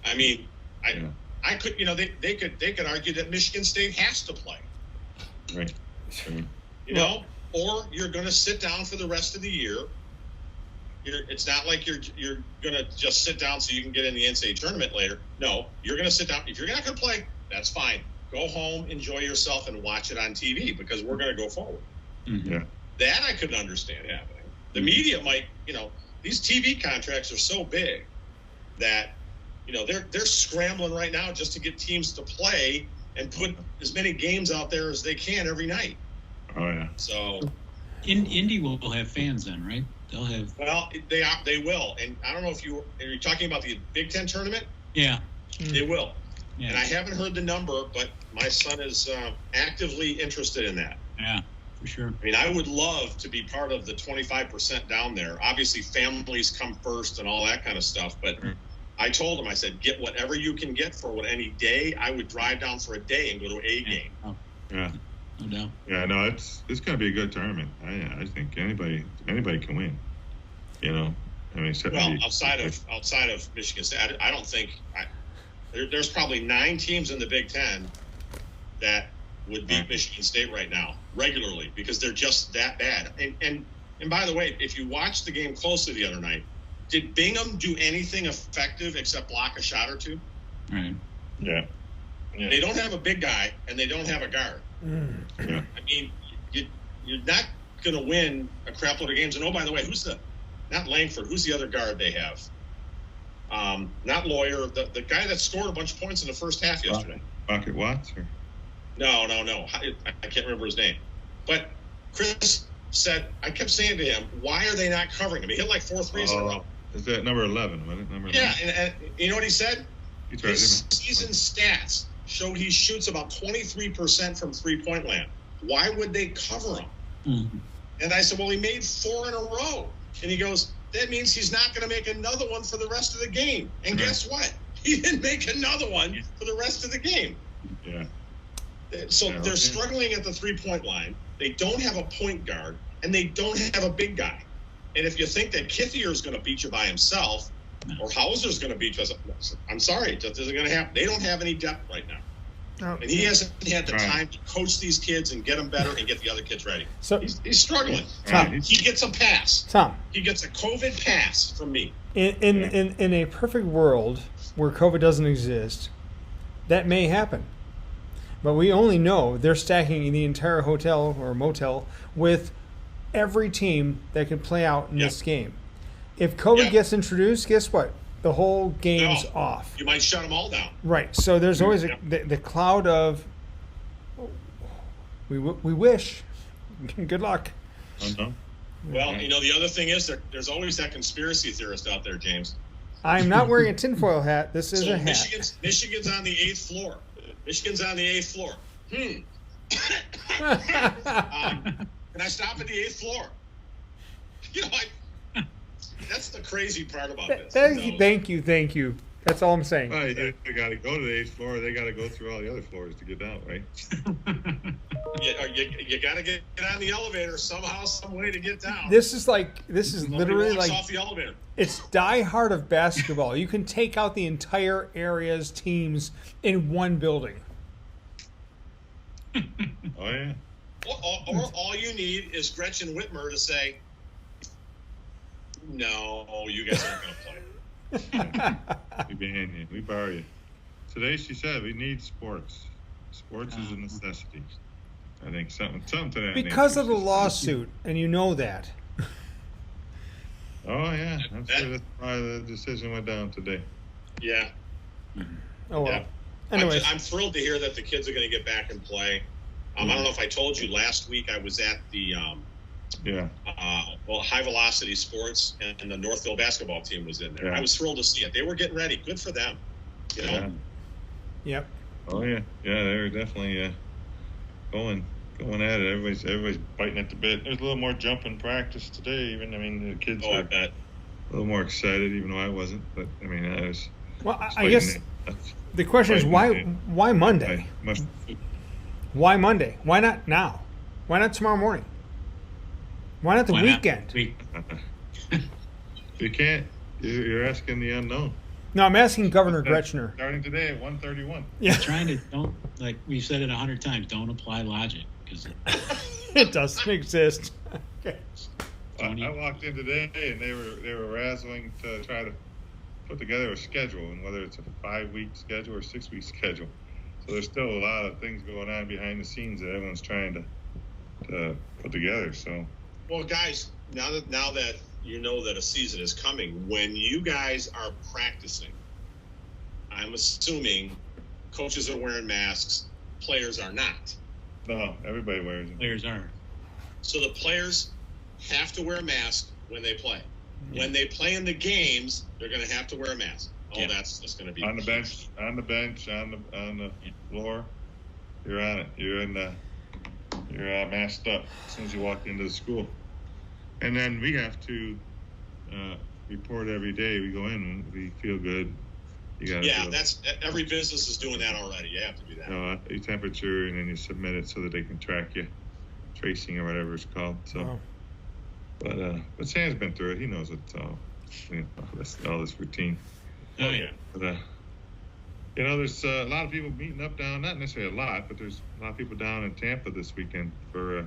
[SPEAKER 2] I mean, I could, they could argue that Michigan State has to play.
[SPEAKER 1] Right. Sure.
[SPEAKER 2] You know, or you're going to sit down for the rest of the year. It's not like you're going to just sit down so you can get in the NCAA tournament later. No, you're going to sit down. If you're not going to play, that's fine. Go home, enjoy yourself, and watch it on TV because we're going to go forward.
[SPEAKER 3] Mm-hmm.
[SPEAKER 1] Yeah.
[SPEAKER 2] That I could understand happening. The media might, these TV contracts are so big that, they're scrambling right now just to get teams to play and put as many games out there as they can every night.
[SPEAKER 1] Oh yeah.
[SPEAKER 2] So,
[SPEAKER 3] Indy will have fans then, right? They'll have.
[SPEAKER 2] Well, they will, and I don't know if you're talking about the Big Ten tournament.
[SPEAKER 3] Yeah.
[SPEAKER 2] They will,
[SPEAKER 3] Yeah.
[SPEAKER 2] and I haven't heard the number, but my son is actively interested in that.
[SPEAKER 3] Yeah, for sure.
[SPEAKER 2] I mean, I would love to be part of the 25% down there. Obviously, families come first and all that kind of stuff, but. I told him, I said, get whatever you can get for any day. I would drive down for a day and go to a game.
[SPEAKER 3] Oh,
[SPEAKER 1] Yeah.
[SPEAKER 3] no doubt.
[SPEAKER 1] Yeah. No, it's going to be a good tournament. I think anybody can win. I mean,
[SPEAKER 2] Well, outside of Michigan State, I don't think there's probably 9 teams in the Big Ten that would beat Michigan State right now regularly because they're just that bad. And by the way, if you watched the game closely the other night, did Bingham do anything effective except block a shot or two?
[SPEAKER 3] Right.
[SPEAKER 1] Yeah.
[SPEAKER 2] They don't have a big guy and they don't have a guard.
[SPEAKER 1] Yeah.
[SPEAKER 2] I mean, you're not going to win a crap load of games. And oh, by the way, not Langford? Who's the other guard they have? Not Lawyer, the guy that scored a bunch of points in the first half yesterday.
[SPEAKER 1] Rocket Watts or?
[SPEAKER 2] No. I can't remember his name. But Chris said, I kept saying to him, why are they not covering him? He hit like 4 threes in a row.
[SPEAKER 1] Is that number 11? Was it number 11?
[SPEAKER 2] Yeah, and you know what he said? His season stats showed he shoots about 23% from three-point land. Why would they cover him?
[SPEAKER 3] Mm-hmm.
[SPEAKER 2] And I said, well, he made 4 in a row. And he goes, that means he's not going to make another one for the rest of the game. And guess what? He didn't make another one for the rest of the game.
[SPEAKER 1] Yeah.
[SPEAKER 2] So they're struggling at the three-point line. They don't have a point guard, and they don't have a big guy. And if you think that Kithier is going to beat you by himself, or Hauser's going to beat you, I'm sorry, it just isn't going to happen. They don't have any depth right now. And he hasn't had the time to coach these kids and get them better and get the other kids ready.
[SPEAKER 4] So
[SPEAKER 2] he's struggling.
[SPEAKER 4] Tom,
[SPEAKER 2] He gets a pass.
[SPEAKER 4] Tom,
[SPEAKER 2] He gets a COVID pass from me.
[SPEAKER 4] in a perfect world where COVID doesn't exist, that may happen. But we only know they're stacking the entire hotel or motel with every team that can play out in this game. If COVID gets introduced, guess what? The whole game's off.
[SPEAKER 2] You might shut them all down.
[SPEAKER 4] Right. So there's always the cloud of we wish. Good luck.
[SPEAKER 1] Uh-huh.
[SPEAKER 2] Well, the other thing is there's always that conspiracy theorist out there, James.
[SPEAKER 4] I'm not wearing a tinfoil hat. This is a hat.
[SPEAKER 2] Michigan's on the 8th floor. Michigan's on the 8th floor. Can I stop at the 8th floor? That's the crazy part about this.
[SPEAKER 4] Thank you. That's all I'm saying.
[SPEAKER 1] Well, they got to go to the 8th floor. They got to go through all the other floors to get down, right?
[SPEAKER 2] You got to get on the elevator somehow, some way to get down.
[SPEAKER 4] This is literally
[SPEAKER 2] walks
[SPEAKER 4] like
[SPEAKER 2] off the elevator.
[SPEAKER 4] It's Die Hard of basketball. You can take out the entire area's teams in one building.
[SPEAKER 1] Oh yeah.
[SPEAKER 2] Or all you need is Gretchen Whitmer to say, "No, you guys aren't going to play."
[SPEAKER 1] We behind you. We borrow you. Today she said we need sports. Sports is a necessity. I think something to that.
[SPEAKER 4] Because of the lawsuit, and you know that.
[SPEAKER 1] Oh yeah, I'm sure that's why the decision went down today.
[SPEAKER 2] Yeah.
[SPEAKER 4] Oh well.
[SPEAKER 2] Yeah.
[SPEAKER 4] Anyways,
[SPEAKER 2] I'm thrilled to hear that the kids are going to get back and play. I don't know if I told you last week I was at the High Velocity Sports, and the Northville basketball team was in there.
[SPEAKER 1] Yeah.
[SPEAKER 2] I was thrilled to see it. They were getting ready. Good for them.
[SPEAKER 1] Yeah.
[SPEAKER 4] Yep.
[SPEAKER 1] Oh yeah. Yeah, they were definitely going going at it. Everybody's biting at the bit. There's a little more jumping practice today. Even I mean, the kids
[SPEAKER 2] I
[SPEAKER 1] were
[SPEAKER 2] bet.
[SPEAKER 1] a little more excited, even though I wasn't. But I mean, I was.
[SPEAKER 4] Well, I guess the question is why Monday? Why Monday? Why not now? Why not tomorrow morning? Why not the weekend?
[SPEAKER 1] You can't. You're asking the unknown.
[SPEAKER 4] No, I'm asking Governor Gretschner.
[SPEAKER 1] Starting today at 1:31.
[SPEAKER 4] Yeah,
[SPEAKER 3] Trying to don't, like we've said it 100 times. Don't apply logic because
[SPEAKER 4] it doesn't exist. Okay.
[SPEAKER 1] I walked in today and they were razzling to try to put together a schedule, and whether it's a 5-week schedule or 6-week schedule. So there's still a lot of things going on behind the scenes that everyone's trying to put together. So,
[SPEAKER 2] Well, guys, now that you know that a season is coming, when you guys are practicing, I'm assuming coaches are wearing masks, players are not.
[SPEAKER 1] no, everybody wears them.
[SPEAKER 3] players are.
[SPEAKER 2] So the players have to wear a mask when they play. When they play in the games, they're going to have to wear a mask. Oh,
[SPEAKER 3] Yeah.
[SPEAKER 2] that's going to be
[SPEAKER 1] On the bench, on the floor, you're on it. You're masked up as soon as you walk into the school. And then we have to report every day we go in. We feel good. You got
[SPEAKER 2] Yeah, that's every business is doing that already. You have to do that.
[SPEAKER 1] your temperature, and then you submit it so that they can track you, tracing or whatever it's called. So, but Sam's been through it. He knows it's all, all this routine.
[SPEAKER 3] Oh yeah.
[SPEAKER 1] But, there's a lot of people meeting up down, not necessarily a lot, but there's a lot of people down in Tampa this weekend for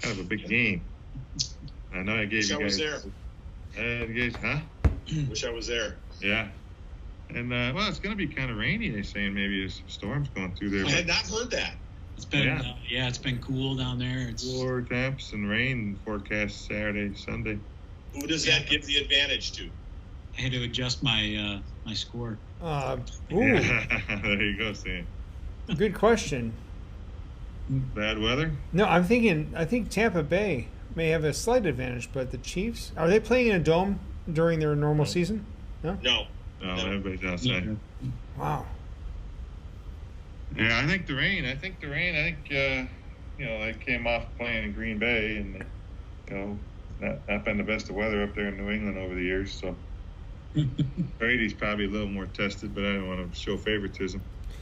[SPEAKER 1] kind of a big game. I know I gave
[SPEAKER 2] Wish
[SPEAKER 1] you
[SPEAKER 2] I
[SPEAKER 1] guys.
[SPEAKER 2] was there.
[SPEAKER 1] You guys, huh?
[SPEAKER 2] Wish I was there.
[SPEAKER 1] Yeah. And, well, it's going to be kind of rainy, they're saying. Maybe there's some storms going through there.
[SPEAKER 2] I had not heard that.
[SPEAKER 3] It's been
[SPEAKER 1] Yeah.
[SPEAKER 3] it's been cool down there. It's
[SPEAKER 1] Lower temps and rain forecast Saturday, Sunday.
[SPEAKER 2] Who does that give the advantage to?
[SPEAKER 3] I had to adjust my my score.
[SPEAKER 4] Ooh,
[SPEAKER 1] There you go, Sam.
[SPEAKER 4] good question.
[SPEAKER 1] Bad weather?
[SPEAKER 4] No, I think Tampa Bay may have a slight advantage, but the Chiefs, are they playing in a dome during their normal season?
[SPEAKER 2] No.
[SPEAKER 1] No, everybody's outside.
[SPEAKER 4] Wow.
[SPEAKER 1] Yeah, I think the rain. I think they came off playing in Green Bay, and not been the best of weather up there in New England over the years. So Brady's probably a little more tested, but I don't want to show favoritism.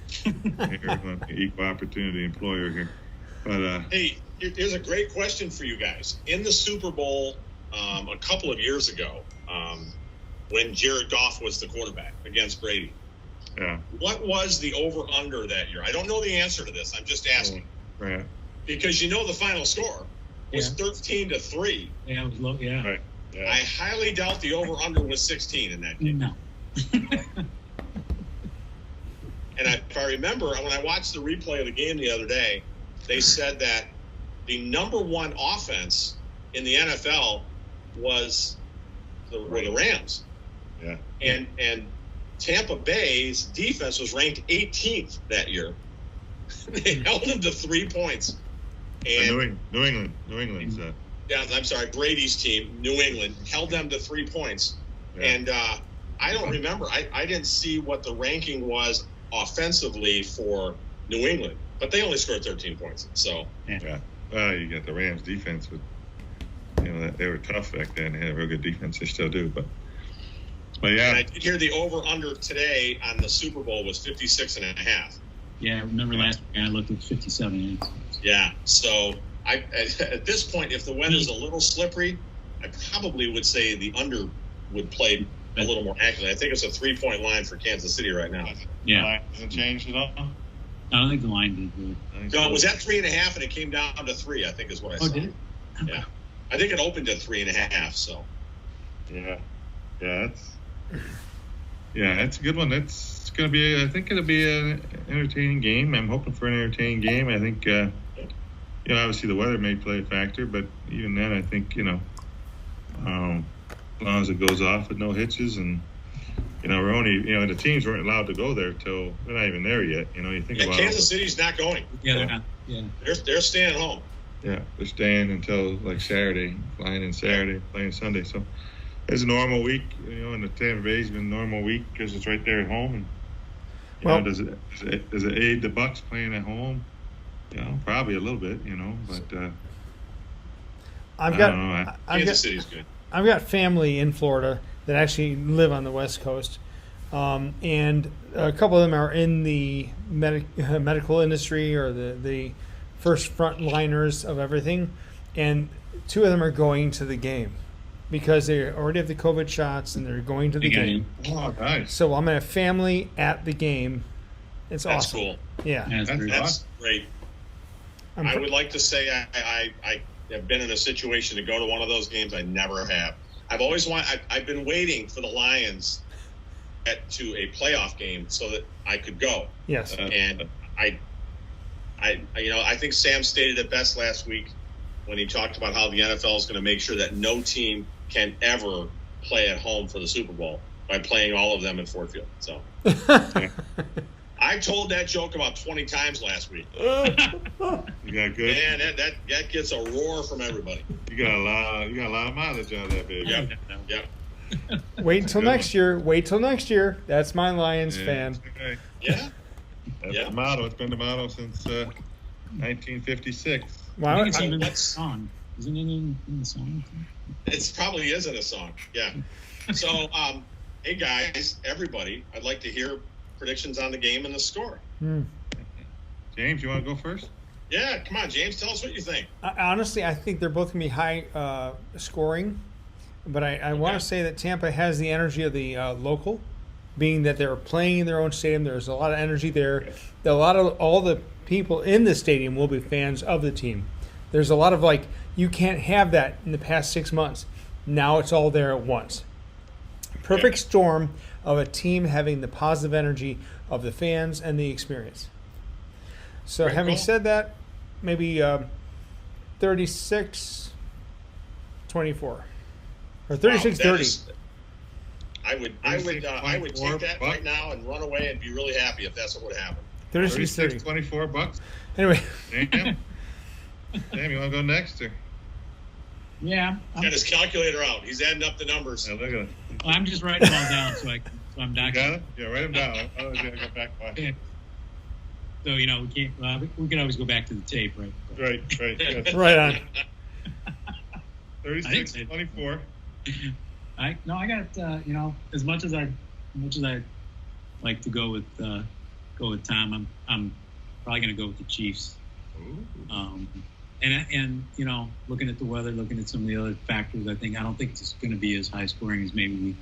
[SPEAKER 1] Here, equal opportunity employer here, but
[SPEAKER 2] Hey, here's a great question for you guys. In the Super Bowl a couple of years ago, when Jared Goff was the quarterback against Brady,
[SPEAKER 1] yeah,
[SPEAKER 2] what was the over-under that year? I don't know the answer to this. I'm just asking.
[SPEAKER 1] right,
[SPEAKER 2] Because the final score was 13-3.
[SPEAKER 3] Yeah, it was low. Yeah.
[SPEAKER 1] right,
[SPEAKER 2] I
[SPEAKER 1] yeah.
[SPEAKER 2] highly doubt the over-under was 16 in that game.
[SPEAKER 3] No.
[SPEAKER 2] And if I remember, when I watched the replay of the game the other day, they said that the number one offense in the NFL was the Rams.
[SPEAKER 1] Yeah.
[SPEAKER 2] And Tampa Bay's defense was ranked 18th that year. They held them to 3 points. And
[SPEAKER 1] New England's
[SPEAKER 2] yeah, I'm sorry, Brady's team, New England, held them to 3 points.
[SPEAKER 1] yeah.
[SPEAKER 2] And I don't remember. I didn't see what the ranking was offensively for New England, but they only scored 13 points. So
[SPEAKER 1] Yeah. Well, you got the Rams defense, but they were tough back then. They had a real good defense. They still do, but
[SPEAKER 2] and
[SPEAKER 1] yeah.
[SPEAKER 2] I did hear the over-under today on the Super Bowl was 56.5.
[SPEAKER 3] Yeah, I remember last week I looked at 57.
[SPEAKER 2] Yeah. So at this point, if the weather's a little slippery, I probably would say the under would play a little more accurately. I think it's a 3-point line for Kansas City right now.
[SPEAKER 3] Yeah.
[SPEAKER 1] Line hasn't changed at all.
[SPEAKER 3] I don't think the line did really.
[SPEAKER 2] No, it was at 3.5, and it came down to 3. I think is what I saw.
[SPEAKER 3] Oh, did it?
[SPEAKER 2] Yeah. I think it opened at 3.5. So.
[SPEAKER 1] Yeah. That's a good one. It's going to be. I think it'll be an entertaining game. I'm hoping for an entertaining game. I think. Obviously the weather may play a factor, but even then, I think as long as it goes off with no hitches, and we're only the teams weren't allowed to go there till they're not even there yet. You think about
[SPEAKER 2] Kansas City's not going.
[SPEAKER 3] Yeah, they're not. Yeah.
[SPEAKER 2] They're staying home.
[SPEAKER 1] Yeah, they're staying until like Saturday, flying in Saturday, playing Sunday. So it's a normal week, and the Tampa Bay's been a normal week because it's right there at home. And does it aid the Bucks playing at home? probably a little bit, but
[SPEAKER 4] I've
[SPEAKER 1] I
[SPEAKER 4] got
[SPEAKER 1] don't know.
[SPEAKER 2] Kansas City's good.
[SPEAKER 4] I've got family in Florida that actually live on the West Coast, and a couple of them are in the medical industry or the first frontliners of everything, and two of them are going to the game because they already have the COVID shots and they're going to the game.
[SPEAKER 1] Oh, nice.
[SPEAKER 4] So I'm gonna have family at the game. It's
[SPEAKER 2] That's
[SPEAKER 4] awesome.
[SPEAKER 2] cool.
[SPEAKER 4] Yeah.
[SPEAKER 2] That's great. I would like to say I have been in a situation to go to one of those games. I never have. I've been waiting for the Lions to a playoff game so that I could go.
[SPEAKER 4] Yes.
[SPEAKER 2] And I think Sam stated it best last week when he talked about how the NFL is going to make sure that no team can ever play at home for the Super Bowl by playing all of them in Ford Field. So I told that joke about 20 times last week.
[SPEAKER 1] You got good.
[SPEAKER 2] Man, that gets a roar from everybody.
[SPEAKER 1] You got a lot of mileage out of that, baby.
[SPEAKER 2] Yep.
[SPEAKER 4] Wait until next year. Wait till next year. That's my Lions fan.
[SPEAKER 1] Okay.
[SPEAKER 2] Yeah.
[SPEAKER 1] That's the motto. It's been the motto since 1956.
[SPEAKER 4] Wow.
[SPEAKER 3] I think it's
[SPEAKER 2] I-
[SPEAKER 3] even in the
[SPEAKER 2] that's-
[SPEAKER 3] song. Isn't it in the song?
[SPEAKER 2] It probably is in a song. Yeah. So, hey guys, everybody, I'd like to hear predictions on the game and the score.
[SPEAKER 1] James, you want to go first?
[SPEAKER 2] Yeah, come on, James, tell us what you think.
[SPEAKER 4] Honestly, I think they're both going to be high scoring, but I want to say that Tampa has the energy of the local, being that they're playing in their own stadium. There's a lot of energy there. All the people in the stadium will be fans of the team. There's a lot of you can't have that in the past 6 months. Now it's all there at once. Perfect storm of a team having the positive energy of the fans and the experience. So
[SPEAKER 2] Very
[SPEAKER 4] having
[SPEAKER 2] cool.
[SPEAKER 4] said that, maybe 36-24 or 36-30.
[SPEAKER 2] I would take that right now and run away and be really happy if that's what would happen.
[SPEAKER 4] 36-30.
[SPEAKER 1] 24 bucks.
[SPEAKER 4] Anyway,
[SPEAKER 1] Damn. Damn, you want to go next? Or?
[SPEAKER 3] Yeah.
[SPEAKER 2] Got his calculator out. He's adding up the numbers.
[SPEAKER 1] Yeah, look at it.
[SPEAKER 3] I'm just writing them all down so I'm
[SPEAKER 1] You
[SPEAKER 3] not.
[SPEAKER 1] got it? Yeah, write them down. I was going to go back by.
[SPEAKER 3] Yeah. So we can't. We can always go back to the tape, right?
[SPEAKER 1] Right. Yes.
[SPEAKER 4] right on.
[SPEAKER 1] 36-24.
[SPEAKER 3] I got as much as I like to go with Tom, I'm probably going to go with the Chiefs.
[SPEAKER 1] Ooh.
[SPEAKER 3] And looking at the weather, looking at some of the other factors, I don't think it's going to be as high scoring as maybe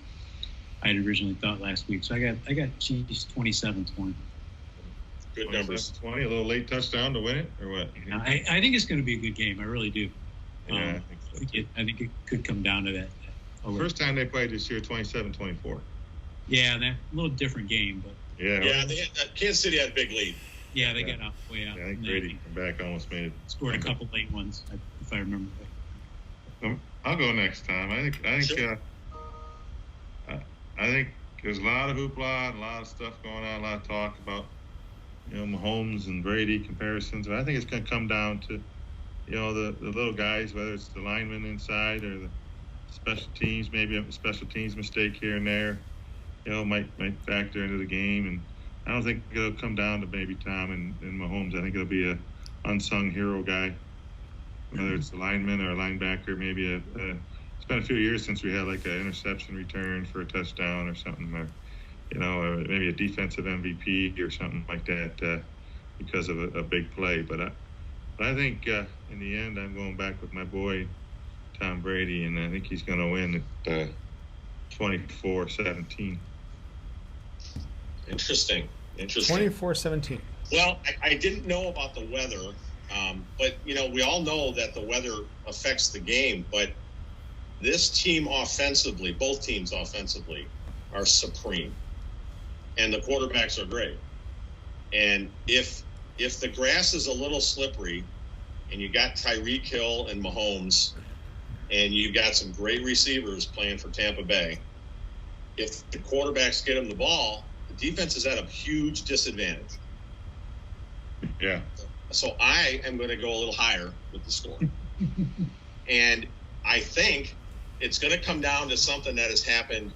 [SPEAKER 3] I had originally thought last week. So I got Chiefs 27-20.
[SPEAKER 2] Good numbers.
[SPEAKER 1] 20, a little late touchdown to win it, or what?
[SPEAKER 3] I think it's going to be a good game. I really do.
[SPEAKER 1] Yeah, I think so.
[SPEAKER 3] I think it could come down to that.
[SPEAKER 1] First time they played this year, 27-24.
[SPEAKER 3] Yeah, that a little different game, but
[SPEAKER 1] Yeah.
[SPEAKER 2] Yeah, Kansas City had a big lead.
[SPEAKER 3] yeah, they got way out.
[SPEAKER 1] Yeah, I think
[SPEAKER 3] And
[SPEAKER 1] Brady came back, almost made it.
[SPEAKER 3] scored a couple late ones, if I remember right.
[SPEAKER 1] I'll go next time. I think
[SPEAKER 2] Sure.
[SPEAKER 1] I think there's a lot of hoopla, and a lot of stuff going on, a lot of talk about Mahomes and Brady comparisons. But I think it's going to come down to the little guys, whether it's the linemen inside or the special teams. Maybe a special teams mistake here and there, might factor into the game. And I don't think it'll come down to maybe Tom and Mahomes. I think it'll be a unsung hero guy, whether it's the lineman or a linebacker. Maybe it's been a few years since we had like an interception return for a touchdown or something, or maybe a defensive MVP or something like that because of a big play. But I think in the end, I'm going back with my boy Tom Brady, and I think he's going to win at 24-17.
[SPEAKER 2] Interesting.
[SPEAKER 4] 24-17.
[SPEAKER 2] Well, I didn't know about the weather, but we all know that the weather affects the game. But this team offensively, both teams offensively, are supreme, and the quarterbacks are great. And if the grass is a little slippery, and you got Tyreek Hill and Mahomes, and you got some great receivers playing for Tampa Bay, if the quarterbacks get them the ball, the defense is at a huge disadvantage.
[SPEAKER 1] Yeah.
[SPEAKER 2] So I am going to go a little higher with the score. And I think it's going to come down to something that has happened,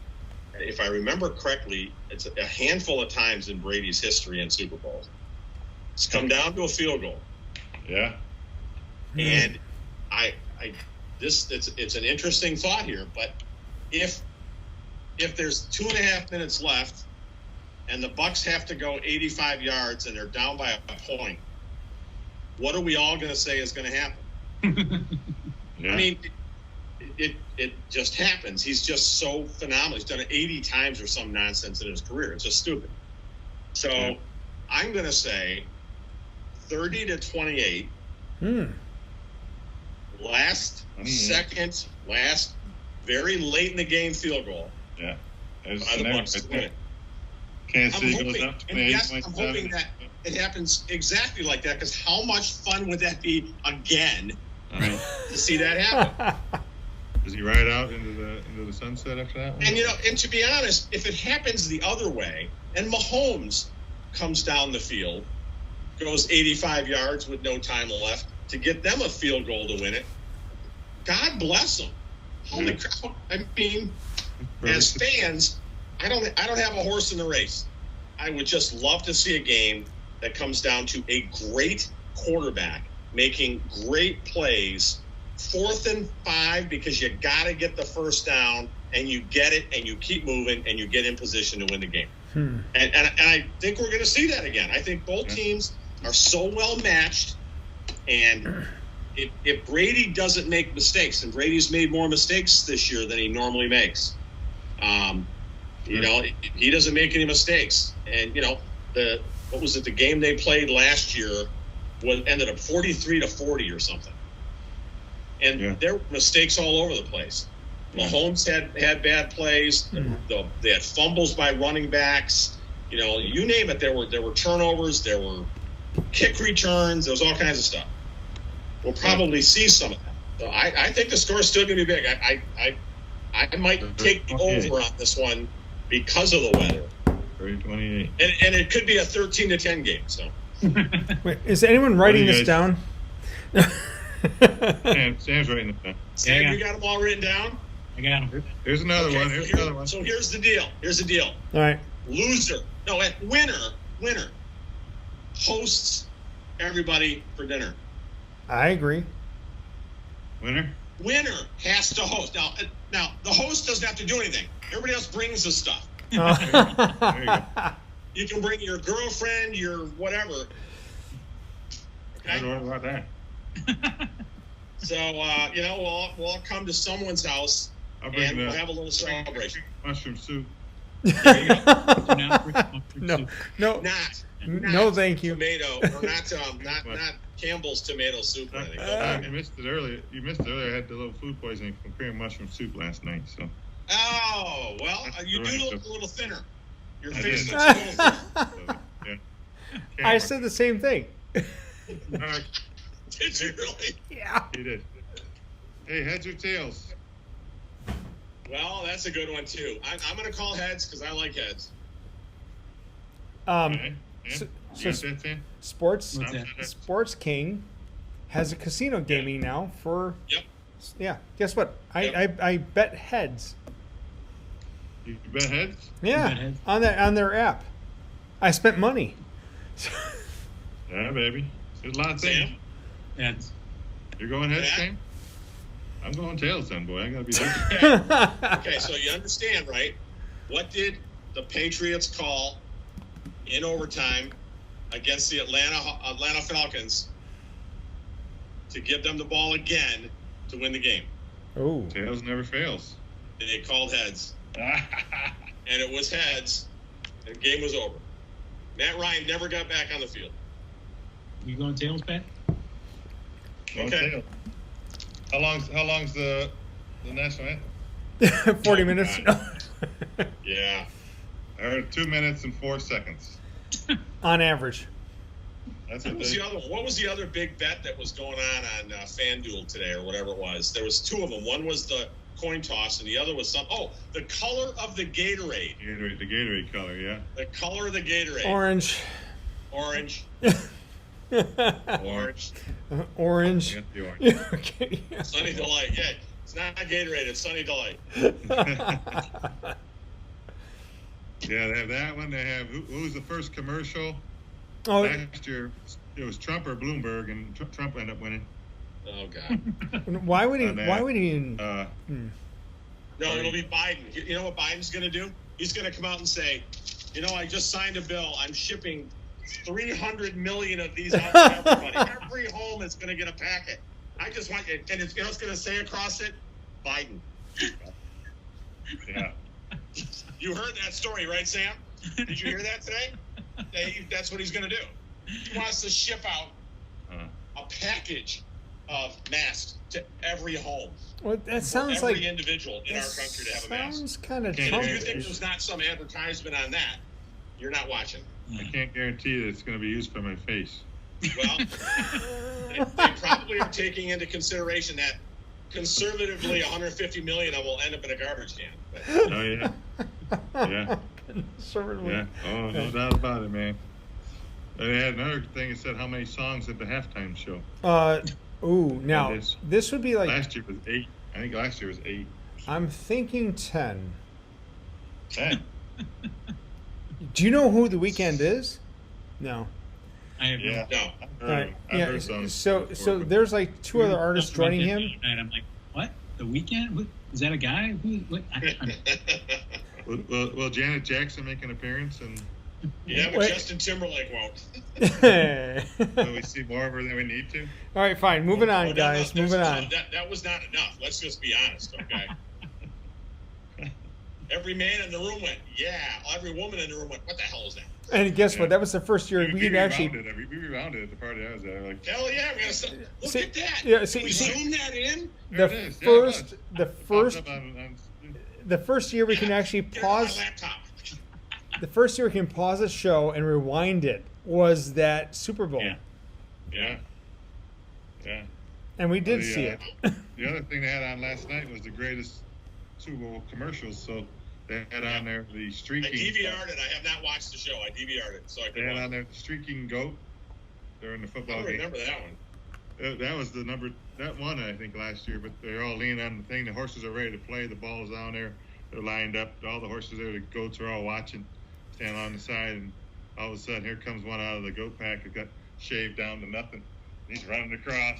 [SPEAKER 2] if I remember correctly, it's a handful of times in Brady's history in Super Bowls. It's come down to a field goal.
[SPEAKER 1] Yeah.
[SPEAKER 2] And it's an interesting thought here, but if there's 2.5 minutes left and the Bucks have to go 85 yards and they're down by a point, what are we all going to say is going to happen?
[SPEAKER 1] Yeah.
[SPEAKER 2] I mean, it just happens. He's just so phenomenal. He's done it 80 times or some nonsense in his career. It's just stupid. So
[SPEAKER 1] Yeah.
[SPEAKER 2] I'm going to say 30-28. Last
[SPEAKER 1] 28.
[SPEAKER 2] very late in the game field goal
[SPEAKER 1] Yeah. There's
[SPEAKER 2] by the
[SPEAKER 1] scenario
[SPEAKER 2] Bucks to
[SPEAKER 1] right
[SPEAKER 2] win
[SPEAKER 1] there.
[SPEAKER 2] it.
[SPEAKER 1] Kansas
[SPEAKER 2] I'm
[SPEAKER 1] City goes
[SPEAKER 2] hoping,
[SPEAKER 1] up
[SPEAKER 2] and yes,
[SPEAKER 1] 28,
[SPEAKER 2] I'm hoping that it happens exactly like that, because how much fun would that be again
[SPEAKER 3] Right.
[SPEAKER 2] to see that happen?
[SPEAKER 1] Does he ride out into the sunset after that one?
[SPEAKER 2] And and to be honest, if it happens the other way, and Mahomes comes down the field, goes 85 yards with no time left to get them a field goal to win it, God bless them. Holy crap! I mean, as fans, I don't have a horse in the race. I would just love to see a game that comes down to a great quarterback making great plays, 4th and 5, because you got to get the first down, and you get it, and you keep moving, and you get in position to win the game. And I think we're going to see that again. I think both teams are so well matched, and if Brady doesn't make mistakes, and Brady's made more mistakes this year than he normally makes, he doesn't make any mistakes. And the game they played last year ended up 43-40 or something, and there were mistakes all over the place. Mahomes had bad plays. They had fumbles by running backs. You name it. There were turnovers. There were kick returns. There was all kinds of stuff. We'll probably see some of that. So I think the score is still going to be big. I might take the over on this one because of the weather.
[SPEAKER 1] 30-28.
[SPEAKER 2] And it could be a 13-10 game. So.
[SPEAKER 4] Wait, is anyone writing this down?
[SPEAKER 1] Sam's writing it down.
[SPEAKER 2] Sam, you got them all written down?
[SPEAKER 3] I got him.
[SPEAKER 1] Here's another one. Here's another one.
[SPEAKER 2] So here's the deal.
[SPEAKER 4] All right.
[SPEAKER 2] Winner hosts everybody for dinner.
[SPEAKER 4] I agree.
[SPEAKER 1] Winner
[SPEAKER 2] has to host. Now the host doesn't have to do anything. Everybody else brings the stuff.
[SPEAKER 1] There you go.
[SPEAKER 2] You can bring your girlfriend, your whatever.
[SPEAKER 1] I don't know about that.
[SPEAKER 2] So we'll all come to someone's house and we'll have a little celebration.
[SPEAKER 1] Mushroom soup.
[SPEAKER 4] No,
[SPEAKER 2] Not
[SPEAKER 4] thank you.
[SPEAKER 2] Tomato or not Campbell's tomato soup or anything.
[SPEAKER 1] You missed it earlier. I had the little food poisoning from cream mushroom soup last night. So.
[SPEAKER 2] Oh well, you do look a little thinner. Your face
[SPEAKER 1] did.
[SPEAKER 2] looks a little thinner.
[SPEAKER 1] Yeah.
[SPEAKER 4] I said the same thing.
[SPEAKER 1] All right.
[SPEAKER 2] Did you really?
[SPEAKER 4] Yeah.
[SPEAKER 1] He did. Hey, heads or tails?
[SPEAKER 2] Well, that's a good one too. I'm going to call heads because I like heads.
[SPEAKER 1] Okay.
[SPEAKER 4] So
[SPEAKER 1] You got that, Sam?
[SPEAKER 4] Sports
[SPEAKER 3] What's that?
[SPEAKER 4] Sports King has a casino gaming now for.
[SPEAKER 2] Yep.
[SPEAKER 4] Yeah. Guess what? I bet heads.
[SPEAKER 1] You bet heads?
[SPEAKER 4] Yeah.
[SPEAKER 3] bet heads?
[SPEAKER 4] On their app. I spent money.
[SPEAKER 1] Yeah, baby. There's a lot of things.
[SPEAKER 2] Sam?
[SPEAKER 3] That's
[SPEAKER 1] You're going heads,
[SPEAKER 2] Yeah.
[SPEAKER 1] Sam? I'm going tails then, boy. I gotta be different.
[SPEAKER 2] Okay, so you understand, right? What did the Patriots call in overtime against the Atlanta Falcons to give them the ball again to win the game?
[SPEAKER 4] Oh.
[SPEAKER 1] Tails never fails.
[SPEAKER 2] And they called heads, and it was heads, and the game was over. Matt Ryan never got back on the field.
[SPEAKER 3] you going tails, Pat?
[SPEAKER 1] Going
[SPEAKER 2] Okay.
[SPEAKER 1] tails. How long's the national anthem?
[SPEAKER 4] 40 minutes.
[SPEAKER 2] Yeah.
[SPEAKER 1] 2 minutes and 4 seconds.
[SPEAKER 4] On average.
[SPEAKER 1] That's
[SPEAKER 2] What
[SPEAKER 1] what
[SPEAKER 2] was
[SPEAKER 1] they.
[SPEAKER 2] the other? What was the other big bet that was going on FanDuel today, or whatever it was? There was two of them. One was the coin toss, and the other was the color of the Gatorade.
[SPEAKER 1] The Gatorade color, yeah.
[SPEAKER 2] The color of the Gatorade.
[SPEAKER 4] Orange.
[SPEAKER 2] Orange. Orange.
[SPEAKER 4] Orange.
[SPEAKER 1] Yeah, the orange.
[SPEAKER 4] Okay.
[SPEAKER 2] Sunny Delight. Yeah, it's not Gatorade. It's Sunny Delight.
[SPEAKER 1] Yeah, they have that one. They have who was the first commercial
[SPEAKER 4] Oh,
[SPEAKER 1] last year? it was Trump or Bloomberg, and Trump ended up winning.
[SPEAKER 2] Oh God.
[SPEAKER 4] Why would he?
[SPEAKER 1] On that.
[SPEAKER 4] Why would he?
[SPEAKER 2] No, it'll be Biden. You know what Biden's going to do? He's going to come out and say, I just signed a bill. I'm shipping 300 million of these out to everybody. Every home is going to get a packet. I just want it. And it's, it's going to say across it, Biden.
[SPEAKER 1] Yeah.
[SPEAKER 2] You heard that story, right, Sam? Did you hear that today? That's what he's going to do. He wants to ship out a package of masks to every home.
[SPEAKER 4] Well, that sounds
[SPEAKER 2] for every
[SPEAKER 4] like
[SPEAKER 2] individual in our country to have a mask.
[SPEAKER 4] sounds kind of
[SPEAKER 1] Okay,
[SPEAKER 2] And if you
[SPEAKER 4] Trump.
[SPEAKER 2] think there's not some advertisement on that, you're not watching.
[SPEAKER 1] I can't guarantee that it's going to be used for my face.
[SPEAKER 2] Well, they probably are taking into consideration that conservatively 150 million of them will end up in a garbage can. But
[SPEAKER 1] Oh yeah. Yeah.
[SPEAKER 4] Conservatively.
[SPEAKER 1] Yeah. Oh, no doubt about it, man. And they had another thing that said how many songs at the halftime show.
[SPEAKER 4] Now this would be like
[SPEAKER 1] Last year was 8. I think last year was 8.
[SPEAKER 4] I'm thinking 10.
[SPEAKER 1] 10.
[SPEAKER 4] Do you know who The Weeknd is? No.
[SPEAKER 3] I have
[SPEAKER 1] Yeah.
[SPEAKER 2] no,
[SPEAKER 1] I've
[SPEAKER 4] Right.
[SPEAKER 1] heard songs
[SPEAKER 4] So
[SPEAKER 1] before, but
[SPEAKER 4] there's like two other artists joining him.
[SPEAKER 3] And I'm like, what? The Weeknd? What? Is that a guy? Who? What?
[SPEAKER 1] Will Janet Jackson make an appearance, and
[SPEAKER 2] yeah, but
[SPEAKER 4] Wait.
[SPEAKER 2] Justin Timberlake won't.
[SPEAKER 1] will we see more of her than we need to?
[SPEAKER 4] All right, fine. Moving on,
[SPEAKER 2] Oh, no,
[SPEAKER 4] guys.
[SPEAKER 2] there's-
[SPEAKER 4] Moving
[SPEAKER 2] no,
[SPEAKER 4] on.
[SPEAKER 2] That was not enough. Let's just be honest, okay? Every man in the room went, yeah. Every woman in the room went, what the hell is that?
[SPEAKER 4] And guess what? That was the first year we could actually.
[SPEAKER 1] We rebounded at the party I was at. Like,
[SPEAKER 2] Hell yeah, we're gonna look
[SPEAKER 4] See-
[SPEAKER 2] at that.
[SPEAKER 4] yeah,
[SPEAKER 2] Can
[SPEAKER 4] see-
[SPEAKER 2] we
[SPEAKER 4] see-
[SPEAKER 2] zoom that in?
[SPEAKER 1] there
[SPEAKER 4] The
[SPEAKER 1] it is. Yeah,
[SPEAKER 4] first,
[SPEAKER 1] it
[SPEAKER 4] the
[SPEAKER 1] popped
[SPEAKER 4] first,
[SPEAKER 1] up on
[SPEAKER 4] the first year we can actually
[SPEAKER 2] Get it on my
[SPEAKER 4] pause.
[SPEAKER 2] laptop.
[SPEAKER 4] The first year we can pause a show and rewind it was that Super Bowl,
[SPEAKER 3] Yeah.
[SPEAKER 1] yeah. Yeah.
[SPEAKER 4] and we did
[SPEAKER 1] The,
[SPEAKER 4] see it.
[SPEAKER 1] The other thing they had on last night was the greatest Super Bowl commercials. So they had on there the
[SPEAKER 2] I
[SPEAKER 1] streaking.
[SPEAKER 2] DVR'd it. I have not watched the show. I DVR'd it, so I
[SPEAKER 1] They
[SPEAKER 2] can
[SPEAKER 1] had
[SPEAKER 2] watch
[SPEAKER 1] on there the streaking goat during the
[SPEAKER 2] I
[SPEAKER 1] football
[SPEAKER 2] don't
[SPEAKER 1] game.
[SPEAKER 2] remember that one.
[SPEAKER 1] That was the number that won, I think, last year. But they're all leaning on the thing. The horses are ready to play. The ball's down there. They're lined up. All the horses there. The goats are all watching, standing on the side, and all of a sudden, here comes one out of the goat pack. It got shaved down to nothing. He's running across,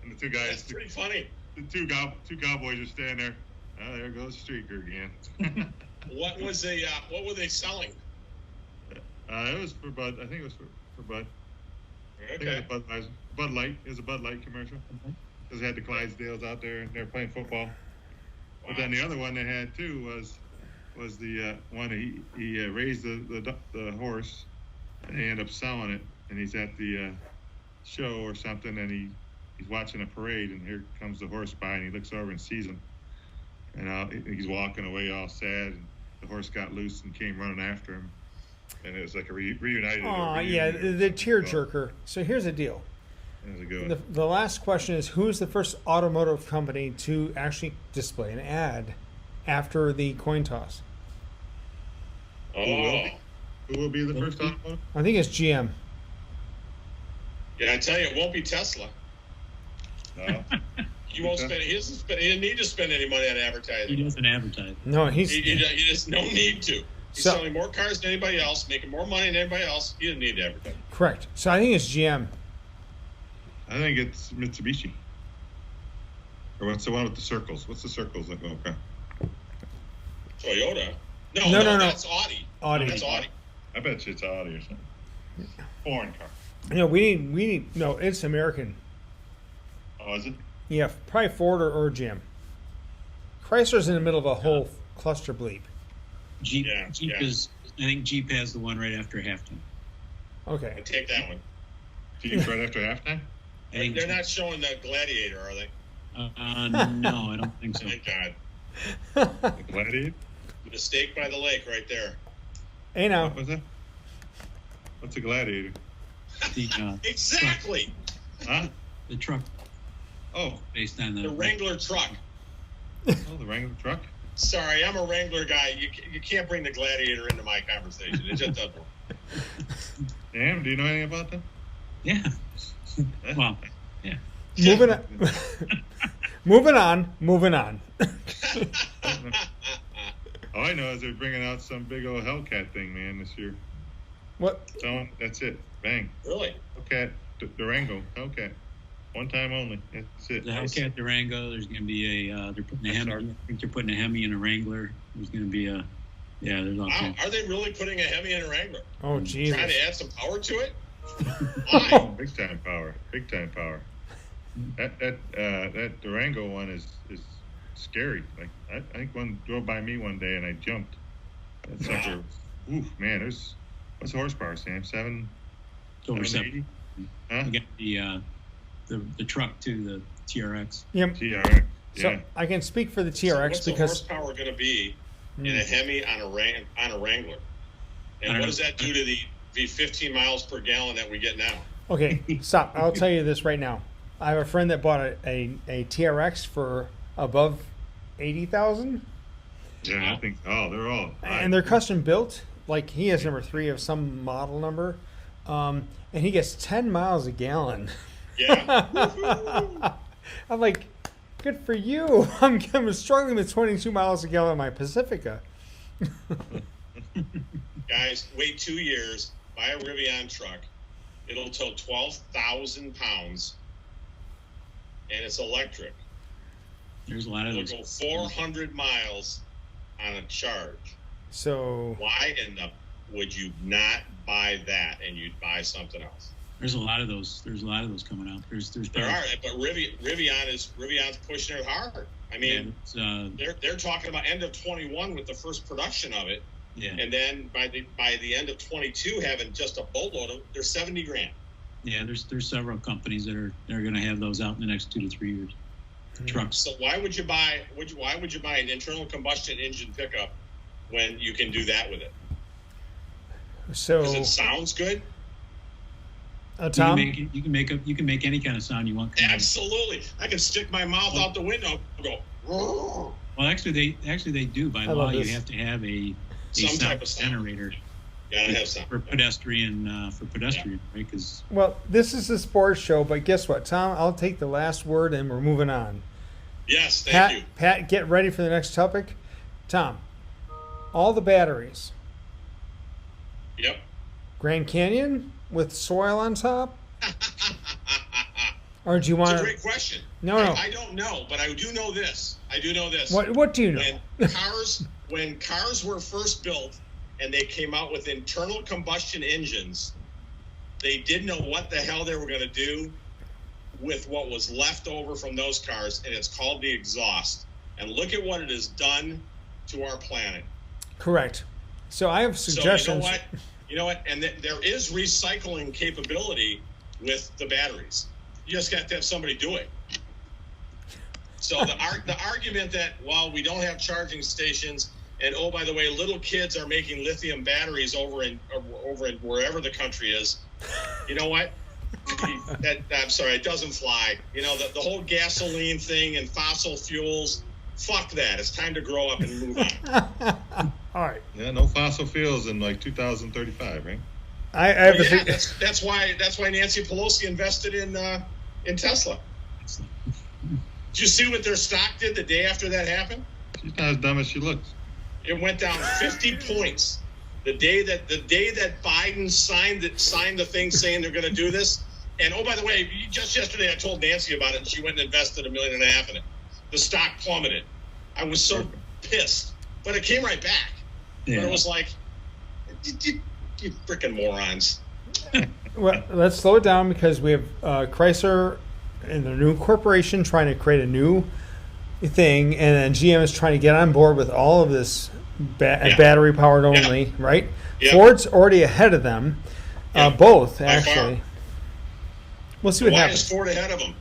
[SPEAKER 1] and the two guys,
[SPEAKER 2] That's pretty funny.
[SPEAKER 1] the two cowboys are standing there. Oh, there goes Streaker again.
[SPEAKER 2] What was the? What were they selling?
[SPEAKER 1] It was for Bud. I think it was for Bud. I think
[SPEAKER 2] Okay.
[SPEAKER 1] it was Budweiser. Bud Light. It was a Bud Light commercial. Because they had the Clydesdales out there and they were playing football. But then the other one they had too was the one he raised the horse and he ended up selling it, and he's at the show or something, and he's watching a parade, and here comes the horse by, and he looks over and sees him, and he's walking away all sad, and the horse got loose and came running after him, and it was like a reunited.
[SPEAKER 4] Oh yeah, the tearjerker. So here's the deal.
[SPEAKER 1] That was a good one.
[SPEAKER 4] The last question is, who's the first automotive company to actually display an ad after the coin toss?
[SPEAKER 2] Oh.
[SPEAKER 1] Who will be the first automotive?
[SPEAKER 4] I think it's GM.
[SPEAKER 2] Yeah, I tell you, it won't be Tesla.
[SPEAKER 1] No.
[SPEAKER 2] He won't spend. He doesn't spend. He didn't need to spend any money on
[SPEAKER 3] He
[SPEAKER 2] advertising.
[SPEAKER 3] doesn't advertise.
[SPEAKER 4] No, he's
[SPEAKER 2] He just no need to. He's
[SPEAKER 4] So-
[SPEAKER 2] selling more cars than anybody else, making more money than anybody else. He didn't need to advertise.
[SPEAKER 4] correct. So I think it's GM.
[SPEAKER 1] I think it's Mitsubishi. Or what's the one with the circles? What's the circles that go? Okay.
[SPEAKER 2] Toyota.
[SPEAKER 4] No.
[SPEAKER 2] That's Audi.
[SPEAKER 4] Audi.
[SPEAKER 2] That's Audi.
[SPEAKER 1] I bet you it's Audi or something. Foreign car.
[SPEAKER 4] No, we need. No, it's American.
[SPEAKER 1] Oh, is it?
[SPEAKER 4] Yeah, probably Ford or GM. Chrysler's in the middle of a whole cluster bleep.
[SPEAKER 3] Jeep,
[SPEAKER 2] Yeah,
[SPEAKER 3] Jeep
[SPEAKER 2] yeah.
[SPEAKER 3] is. I think Jeep has the one right after halftime.
[SPEAKER 4] Okay.
[SPEAKER 2] I take that one.
[SPEAKER 1] Jeep right after halftime?
[SPEAKER 3] I think
[SPEAKER 2] They're not showing the Gladiator, are they?
[SPEAKER 3] no, I don't think so.
[SPEAKER 2] Thank God.
[SPEAKER 1] The Gladiator?
[SPEAKER 2] Mistake by the lake, right there.
[SPEAKER 4] Hey now.
[SPEAKER 1] What was that? What's a Gladiator?
[SPEAKER 3] The
[SPEAKER 2] Exactly.
[SPEAKER 1] Huh?
[SPEAKER 3] the truck
[SPEAKER 1] Oh,
[SPEAKER 3] based on
[SPEAKER 2] The Wrangler truck.
[SPEAKER 1] the Wrangler truck?
[SPEAKER 2] Sorry, I'm a Wrangler guy. You can't bring the Gladiator into my conversation. It just doesn't work.
[SPEAKER 1] Damn, do you know anything about that?
[SPEAKER 3] Yeah. Well, yeah.
[SPEAKER 4] Moving on. Moving on.
[SPEAKER 1] All I know is they're bringing out some big old Hellcat thing, man, this year.
[SPEAKER 4] What?
[SPEAKER 1] So that's it. Bang.
[SPEAKER 2] Really?
[SPEAKER 1] Durango Hellcat. One time only. That's it.
[SPEAKER 3] The Hellcat Durango. There's going to be a. They're putting a Hemi. I think they're putting a Hemi and a Wrangler. There's going to be a. Yeah, there's all
[SPEAKER 2] Wow,
[SPEAKER 3] kinds.
[SPEAKER 2] are they really putting a Hemi in a Wrangler?
[SPEAKER 4] Oh, Jesus.
[SPEAKER 2] Trying to add some power to it? Why?
[SPEAKER 1] Big time power. Big time power. That Durango one is scary. Like I think one drove by me one day and I jumped. That sucker. Oof, man. What's the horsepower, Sam?
[SPEAKER 3] It's over
[SPEAKER 1] 780?
[SPEAKER 3] 7.
[SPEAKER 1] Huh?
[SPEAKER 3] You got the truck too, the TRX.
[SPEAKER 4] Yep.
[SPEAKER 1] TRX.
[SPEAKER 4] So
[SPEAKER 1] Yeah.
[SPEAKER 4] I can speak for the
[SPEAKER 2] So
[SPEAKER 4] TRX
[SPEAKER 2] what's the
[SPEAKER 4] because
[SPEAKER 2] horsepower going to be in a Hemi on a Wrangler? And what does that do to the 15 miles per gallon that we get now?
[SPEAKER 4] okay, stop. I'll tell you this right now. I have a friend that bought a TRX for above 80,000,
[SPEAKER 1] Yeah, I think. Oh, they're all.
[SPEAKER 4] and they're custom built. Like he has number 3 of some model number, and he gets 10 miles a gallon.
[SPEAKER 2] Yeah.
[SPEAKER 4] I'm like, good for you. I'm struggling with 22 miles a gallon in my Pacifica.
[SPEAKER 2] Guys, wait 2 years, buy a Rivian truck. It'll tow 12,000 pounds, and it's electric.
[SPEAKER 3] There's a lot of
[SPEAKER 2] It'll
[SPEAKER 3] those.
[SPEAKER 2] go 400 miles on a charge.
[SPEAKER 4] So
[SPEAKER 2] Why in the would you not buy that and you'd buy something else?
[SPEAKER 3] There's a lot of those. There's a lot of those coming out. There's
[SPEAKER 2] There are, but Rivion's pushing it hard. I mean, they're talking about end of 21 with the first production of it,
[SPEAKER 3] yeah,
[SPEAKER 2] and then by the end of 22 having just a boatload of. They're 70 grand.
[SPEAKER 3] yeah. There's several companies that are going to have those out in the next 2 to 3 years. Trucks.
[SPEAKER 2] So why would you buy an internal combustion engine pickup when you can do that with it?
[SPEAKER 4] So
[SPEAKER 2] Because it sounds good.
[SPEAKER 4] Tom,
[SPEAKER 3] You can make any kind of sound you want.
[SPEAKER 2] Absolutely, I can stick my mouth out the window and go. "Roar."
[SPEAKER 3] Well, actually they do by
[SPEAKER 4] I
[SPEAKER 3] law.
[SPEAKER 4] love
[SPEAKER 3] You
[SPEAKER 4] this.
[SPEAKER 3] have to have a
[SPEAKER 2] Some
[SPEAKER 3] sound
[SPEAKER 2] type of sound.
[SPEAKER 3] generator
[SPEAKER 2] Gotta have some.
[SPEAKER 3] for pedestrian, right? Because
[SPEAKER 4] well, this is a sports show, but guess what, Tom? I'll take the last word, and we're moving on.
[SPEAKER 2] Yes, thank you.
[SPEAKER 4] Pat, get ready for the next topic. Tom, all the batteries.
[SPEAKER 2] Yep.
[SPEAKER 4] Grand Canyon with soil on top, or do you
[SPEAKER 2] It's
[SPEAKER 4] want
[SPEAKER 2] a
[SPEAKER 4] to?
[SPEAKER 2] great question.
[SPEAKER 4] No.
[SPEAKER 2] I don't know, but I do know this.
[SPEAKER 4] What do you know?
[SPEAKER 2] When cars were first built and they came out with internal combustion engines, they didn't know what the hell they were going to do with what was left over from those cars, and it's called the exhaust. And look at what it has done to our planet.
[SPEAKER 4] Correct. So I have suggestions.
[SPEAKER 2] So you know what? And there is recycling capability with the batteries. You just got to have somebody do it. So the argument that, well, we don't have charging stations, and oh, by the way, little kids are making lithium batteries over in wherever the country is. You know what? I'm sorry, it doesn't fly. You know, the whole gasoline thing and fossil fuels. Fuck that. It's time to grow up and move on.
[SPEAKER 4] All right.
[SPEAKER 1] Yeah, no fossil fuels in like 2035, right?
[SPEAKER 4] I have
[SPEAKER 2] Yeah, that's why Nancy Pelosi invested in Tesla. Did you see what their stock did the day after that happened?
[SPEAKER 1] She's not as dumb as she looks.
[SPEAKER 2] It went down 50 points the day that Biden signed the thing saying they're going to do this. And oh, by the way, just yesterday I told Nancy about it, and she went and invested $1.5 million in it. The stock plummeted. I was so pissed, but it came right back.
[SPEAKER 3] yeah.
[SPEAKER 2] But it was like, you freaking morons.
[SPEAKER 4] Well, let's slow it down because we have Chrysler and the new corporation trying to create a new thing, and then GM is trying to get on board with all of this battery powered only, right?
[SPEAKER 2] Yeah.
[SPEAKER 4] Ford's already ahead of them,
[SPEAKER 2] Yeah.
[SPEAKER 4] both
[SPEAKER 2] By
[SPEAKER 4] actually.
[SPEAKER 2] far.
[SPEAKER 4] We'll see what
[SPEAKER 2] Why
[SPEAKER 4] happens.
[SPEAKER 2] is Ford ahead of them?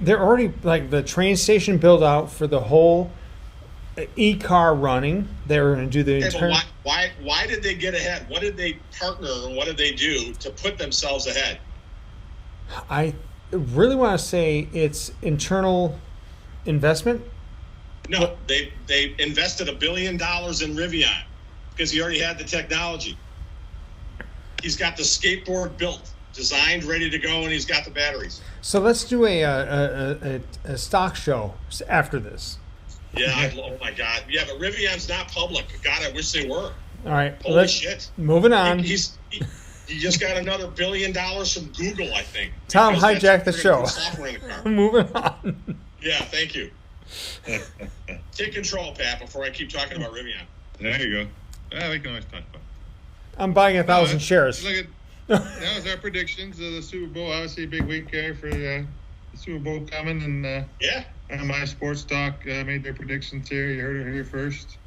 [SPEAKER 4] They're already like the train station build out for the whole e-car running. They're going to do the
[SPEAKER 2] Okay,
[SPEAKER 4] internal.
[SPEAKER 2] but why did they get ahead? What did they partner or what did they do to put themselves ahead?
[SPEAKER 4] I really want to say it's internal investment.
[SPEAKER 2] No, they invested $1 billion in Rivian because he already had the technology. He's got the skateboard built, designed, ready to go, and he's got the batteries.
[SPEAKER 4] So let's do a stock show after this.
[SPEAKER 2] Yeah, oh my God. Yeah, but Rivian's not public. God, I wish they were.
[SPEAKER 4] All right,
[SPEAKER 2] Holy
[SPEAKER 4] let's
[SPEAKER 2] shit.
[SPEAKER 4] moving on.
[SPEAKER 2] He's You just got another $1 billion from Google, I think.
[SPEAKER 4] Tom
[SPEAKER 2] Because
[SPEAKER 4] hijacked the
[SPEAKER 2] they're
[SPEAKER 4] show.
[SPEAKER 2] gonna put software in the car.
[SPEAKER 4] Moving on.
[SPEAKER 2] Yeah, thank you. Take control, Pat, before I keep talking about Rivian.
[SPEAKER 1] There you go. Well, we can always talk about it.
[SPEAKER 4] I'm buying 1,000 shares.
[SPEAKER 1] Look at that was our predictions of the Super Bowl. Obviously, a big week there for the Super Bowl coming, and
[SPEAKER 2] Yeah.
[SPEAKER 1] my sports talk made their predictions here. You heard it here first.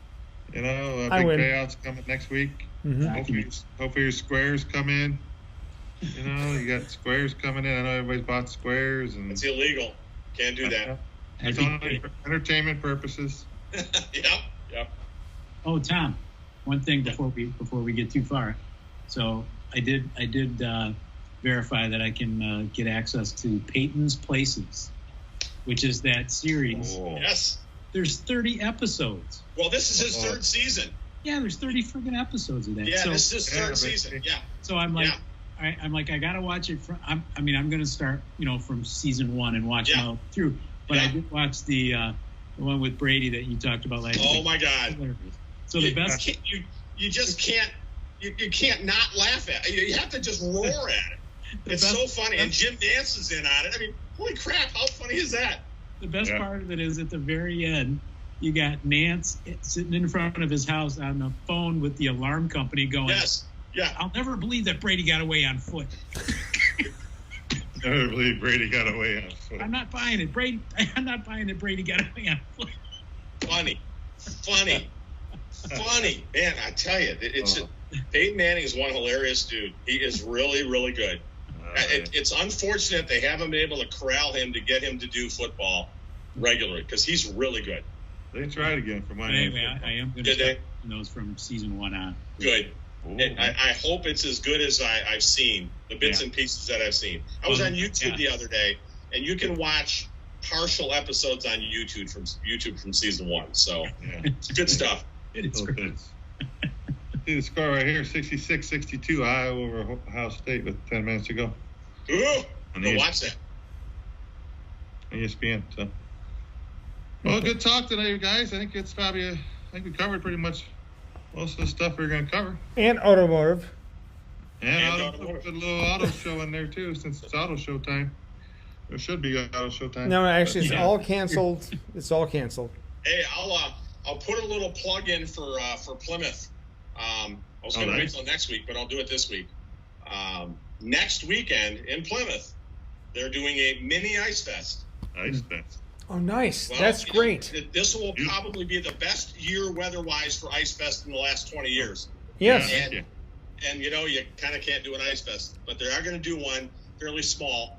[SPEAKER 1] You know,
[SPEAKER 4] I
[SPEAKER 1] big
[SPEAKER 4] win.
[SPEAKER 1] payouts coming next week.
[SPEAKER 4] Mhm.
[SPEAKER 1] Hopefully your squares come in. You know, you got squares coming in. I know everybody's bought squares, and
[SPEAKER 2] It's illegal. Can't do that.
[SPEAKER 3] I
[SPEAKER 1] it's
[SPEAKER 3] think,
[SPEAKER 1] only for entertainment purposes.
[SPEAKER 2] Yep.
[SPEAKER 3] oh, Tom, one thing before we get too far. So I did verify that I can get access to Peyton's Places, which is that series.
[SPEAKER 1] Oh.
[SPEAKER 2] Yes.
[SPEAKER 3] There's 30 episodes.
[SPEAKER 2] Well, this is his third season.
[SPEAKER 3] Yeah, there's 30 freaking episodes of that.
[SPEAKER 2] Yeah,
[SPEAKER 3] so,
[SPEAKER 2] this is his
[SPEAKER 1] Yeah,
[SPEAKER 2] third
[SPEAKER 1] but-
[SPEAKER 2] season. Yeah.
[SPEAKER 3] so I'm like,
[SPEAKER 2] Yeah.
[SPEAKER 3] I'm like, I gotta watch it. I'm going to start, from season 1 and watch it
[SPEAKER 2] Yeah.
[SPEAKER 3] all through. But I
[SPEAKER 2] Yeah.
[SPEAKER 3] did watch the one with Brady that you talked about last
[SPEAKER 2] Oh
[SPEAKER 3] week.
[SPEAKER 2] my God.
[SPEAKER 3] So the best.
[SPEAKER 2] You just can't. You can't not laugh at it. You have to just roar at it. It's
[SPEAKER 3] best-
[SPEAKER 2] so funny. And Jim Nance is in on it. I mean, holy crap! How funny is that?
[SPEAKER 3] The best
[SPEAKER 1] Yeah.
[SPEAKER 3] part of it is at the very end, you got Nance sitting in front of his house on the phone with the alarm company going,
[SPEAKER 2] Yes. Yeah.
[SPEAKER 3] I'll never believe that Brady got away on foot.
[SPEAKER 1] I never believe Brady got away on foot.
[SPEAKER 3] I'm not buying it. I'm not buying that Brady got away on foot.
[SPEAKER 2] Funny. Man, I tell you, Peyton Manning is one hilarious dude. He is really, really good. It's unfortunate they haven't been able to corral him to get him to do football regularly because he's really good.
[SPEAKER 1] They tried again for my
[SPEAKER 3] But
[SPEAKER 1] name.
[SPEAKER 3] anyway, I am going to
[SPEAKER 2] Did
[SPEAKER 3] start
[SPEAKER 2] they?
[SPEAKER 3] those from season 1 on.
[SPEAKER 2] Good.
[SPEAKER 1] Oh,
[SPEAKER 2] And I hope it's as good as I've seen, the bits
[SPEAKER 3] Yeah.
[SPEAKER 2] and pieces that I've seen. I was on YouTube the other day, and you can watch partial episodes on YouTube from season 1. So
[SPEAKER 1] yeah.
[SPEAKER 2] it's good stuff.
[SPEAKER 3] It is
[SPEAKER 1] Little
[SPEAKER 3] great.
[SPEAKER 1] bits. See the score right here, 66-62, Iowa over Ohio State with 10 minutes to go
[SPEAKER 2] Ooh,
[SPEAKER 1] On
[SPEAKER 2] go
[SPEAKER 1] the
[SPEAKER 2] watch that.
[SPEAKER 1] on ESPN. So, well, good talk today, guys. I think it's probably I think we covered pretty much most of the stuff we are going to cover.
[SPEAKER 4] And automotive.
[SPEAKER 1] And
[SPEAKER 2] And
[SPEAKER 1] I'll put a little auto show in there too, since it's auto show time. There should be auto show time.
[SPEAKER 4] No, actually, it's
[SPEAKER 3] Yeah.
[SPEAKER 4] all canceled. It's all canceled.
[SPEAKER 2] Hey, I'll put a little plug in for Plymouth. I was going to wait
[SPEAKER 1] nice.
[SPEAKER 2] till next week, but I'll do it this week. Next weekend in Plymouth, they're doing a mini ice fest.
[SPEAKER 1] Nice fest.
[SPEAKER 4] Oh, nice.
[SPEAKER 2] Well,
[SPEAKER 4] That's
[SPEAKER 2] you know,
[SPEAKER 4] great.
[SPEAKER 2] This will probably be the best year weather-wise for ice fest in the last 20 years.
[SPEAKER 4] Yes.
[SPEAKER 1] Yeah,
[SPEAKER 2] And-
[SPEAKER 1] yeah.
[SPEAKER 2] And you kind of can't do an ice fest, but they are going to do one fairly small.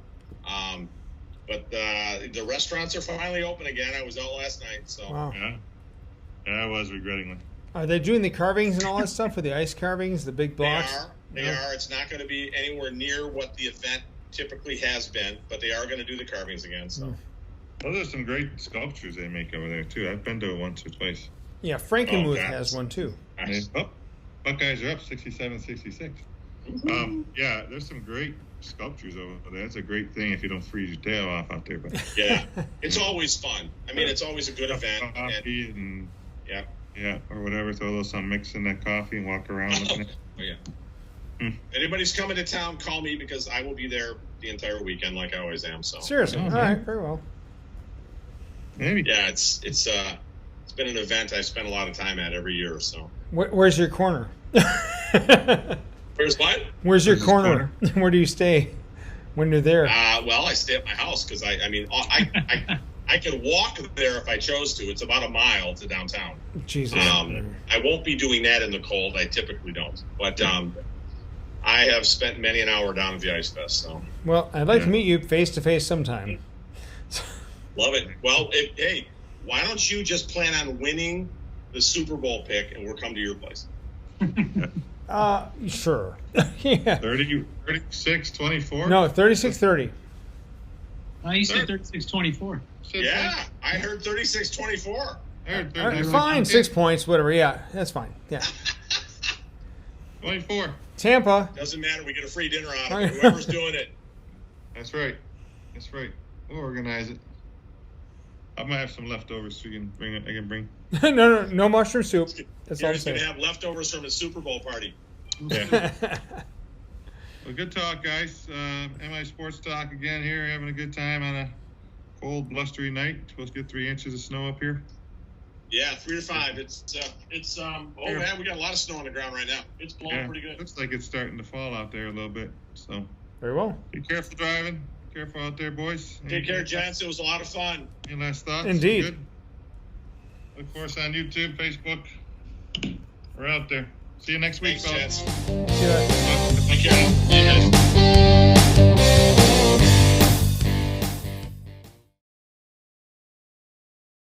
[SPEAKER 2] But the restaurants are finally open again. I was out last night, so
[SPEAKER 4] Wow.
[SPEAKER 1] Yeah, I was regretting it.
[SPEAKER 4] Are they doing the carvings and all that stuff for the ice carvings, the big
[SPEAKER 2] they
[SPEAKER 4] blocks?
[SPEAKER 2] are. They are. It's not going to be anywhere near what the event typically has been, but they are going to do the carvings again. So
[SPEAKER 1] Well, there's some great sculptures they make over there too. I've been to it once or twice.
[SPEAKER 4] Yeah, Frankenmuth
[SPEAKER 2] Oh,
[SPEAKER 4] has one too.
[SPEAKER 2] nice.
[SPEAKER 1] Oh, Buckeyes are up 67-66. Yeah, there's some great sculptures over there. That's a great thing if you don't freeze your tail off out there. But
[SPEAKER 2] Yeah, it's always fun. I mean, it's always a good event. And,
[SPEAKER 1] coffee and
[SPEAKER 2] yeah.
[SPEAKER 1] yeah, or whatever. Throw a little some mix in that coffee and walk around looking at it.
[SPEAKER 2] Oh, yeah.
[SPEAKER 1] Hmm.
[SPEAKER 2] Anybody's coming to town, call me because I will be there the entire weekend, like I always am. So
[SPEAKER 4] Seriously.
[SPEAKER 1] Oh,
[SPEAKER 4] All
[SPEAKER 1] man.
[SPEAKER 4] right, very well.
[SPEAKER 1] Maybe.
[SPEAKER 2] yeah, it's been an event I spend a lot of time at every year. So
[SPEAKER 4] Where's your corner?
[SPEAKER 2] where's what?
[SPEAKER 4] Where's your
[SPEAKER 1] Where's his
[SPEAKER 4] corner? Where do you stay when you're there?
[SPEAKER 2] Well, I stay at my house because I can walk there if I chose to. It's about a mile to downtown.
[SPEAKER 4] Jesus.
[SPEAKER 2] I won't be doing that in the cold. I typically don't. But I have spent many an hour down at the Ice Fest. So
[SPEAKER 4] Well, I'd like to
[SPEAKER 1] Yeah.
[SPEAKER 4] meet you face to face sometime.
[SPEAKER 2] love it. Well, hey, why don't you just plan on winning the Super Bowl pick and we'll come to your place?
[SPEAKER 4] Sure. Yeah.
[SPEAKER 1] 36-24.
[SPEAKER 4] No, 36-30.
[SPEAKER 3] You said 36-24.
[SPEAKER 2] Yeah, I heard 36-24.
[SPEAKER 1] I heard
[SPEAKER 4] All right,
[SPEAKER 1] 36,
[SPEAKER 4] fine, 6 points, whatever. Yeah, that's fine. Yeah.
[SPEAKER 1] 24.
[SPEAKER 4] Tampa.
[SPEAKER 2] Doesn't matter. We get a free dinner out of
[SPEAKER 4] Right.
[SPEAKER 2] it. Whoever's doing it.
[SPEAKER 1] That's right. That's right. We'll organize it. I might have some leftovers so you can bring it. I can bring.
[SPEAKER 4] no mushroom soup. That's all I'm
[SPEAKER 2] Gary's going to
[SPEAKER 4] saying.
[SPEAKER 2] have leftovers from his Super Bowl party.
[SPEAKER 1] Yeah. Well, good talk, guys. MI Sports Talk again here, having a good time on a cold, blustery night. Supposed to get 3 inches of snow up here.
[SPEAKER 2] Yeah, 3 to 5. Oh man, we got a lot of snow on the ground right now. It's blowing pretty good.
[SPEAKER 1] Looks like it's starting to fall out there a little bit. So
[SPEAKER 4] Very well.
[SPEAKER 1] be careful driving. Careful out there, boys.
[SPEAKER 2] Take care, gents. It was a lot of fun.
[SPEAKER 1] Any last thoughts?
[SPEAKER 4] Indeed.
[SPEAKER 1] Good? Look for us on YouTube, Facebook. We're out there. See you next week,
[SPEAKER 2] Thanks,
[SPEAKER 1] fellas.
[SPEAKER 2] gents.
[SPEAKER 4] See ya.
[SPEAKER 2] Take care. See you guys.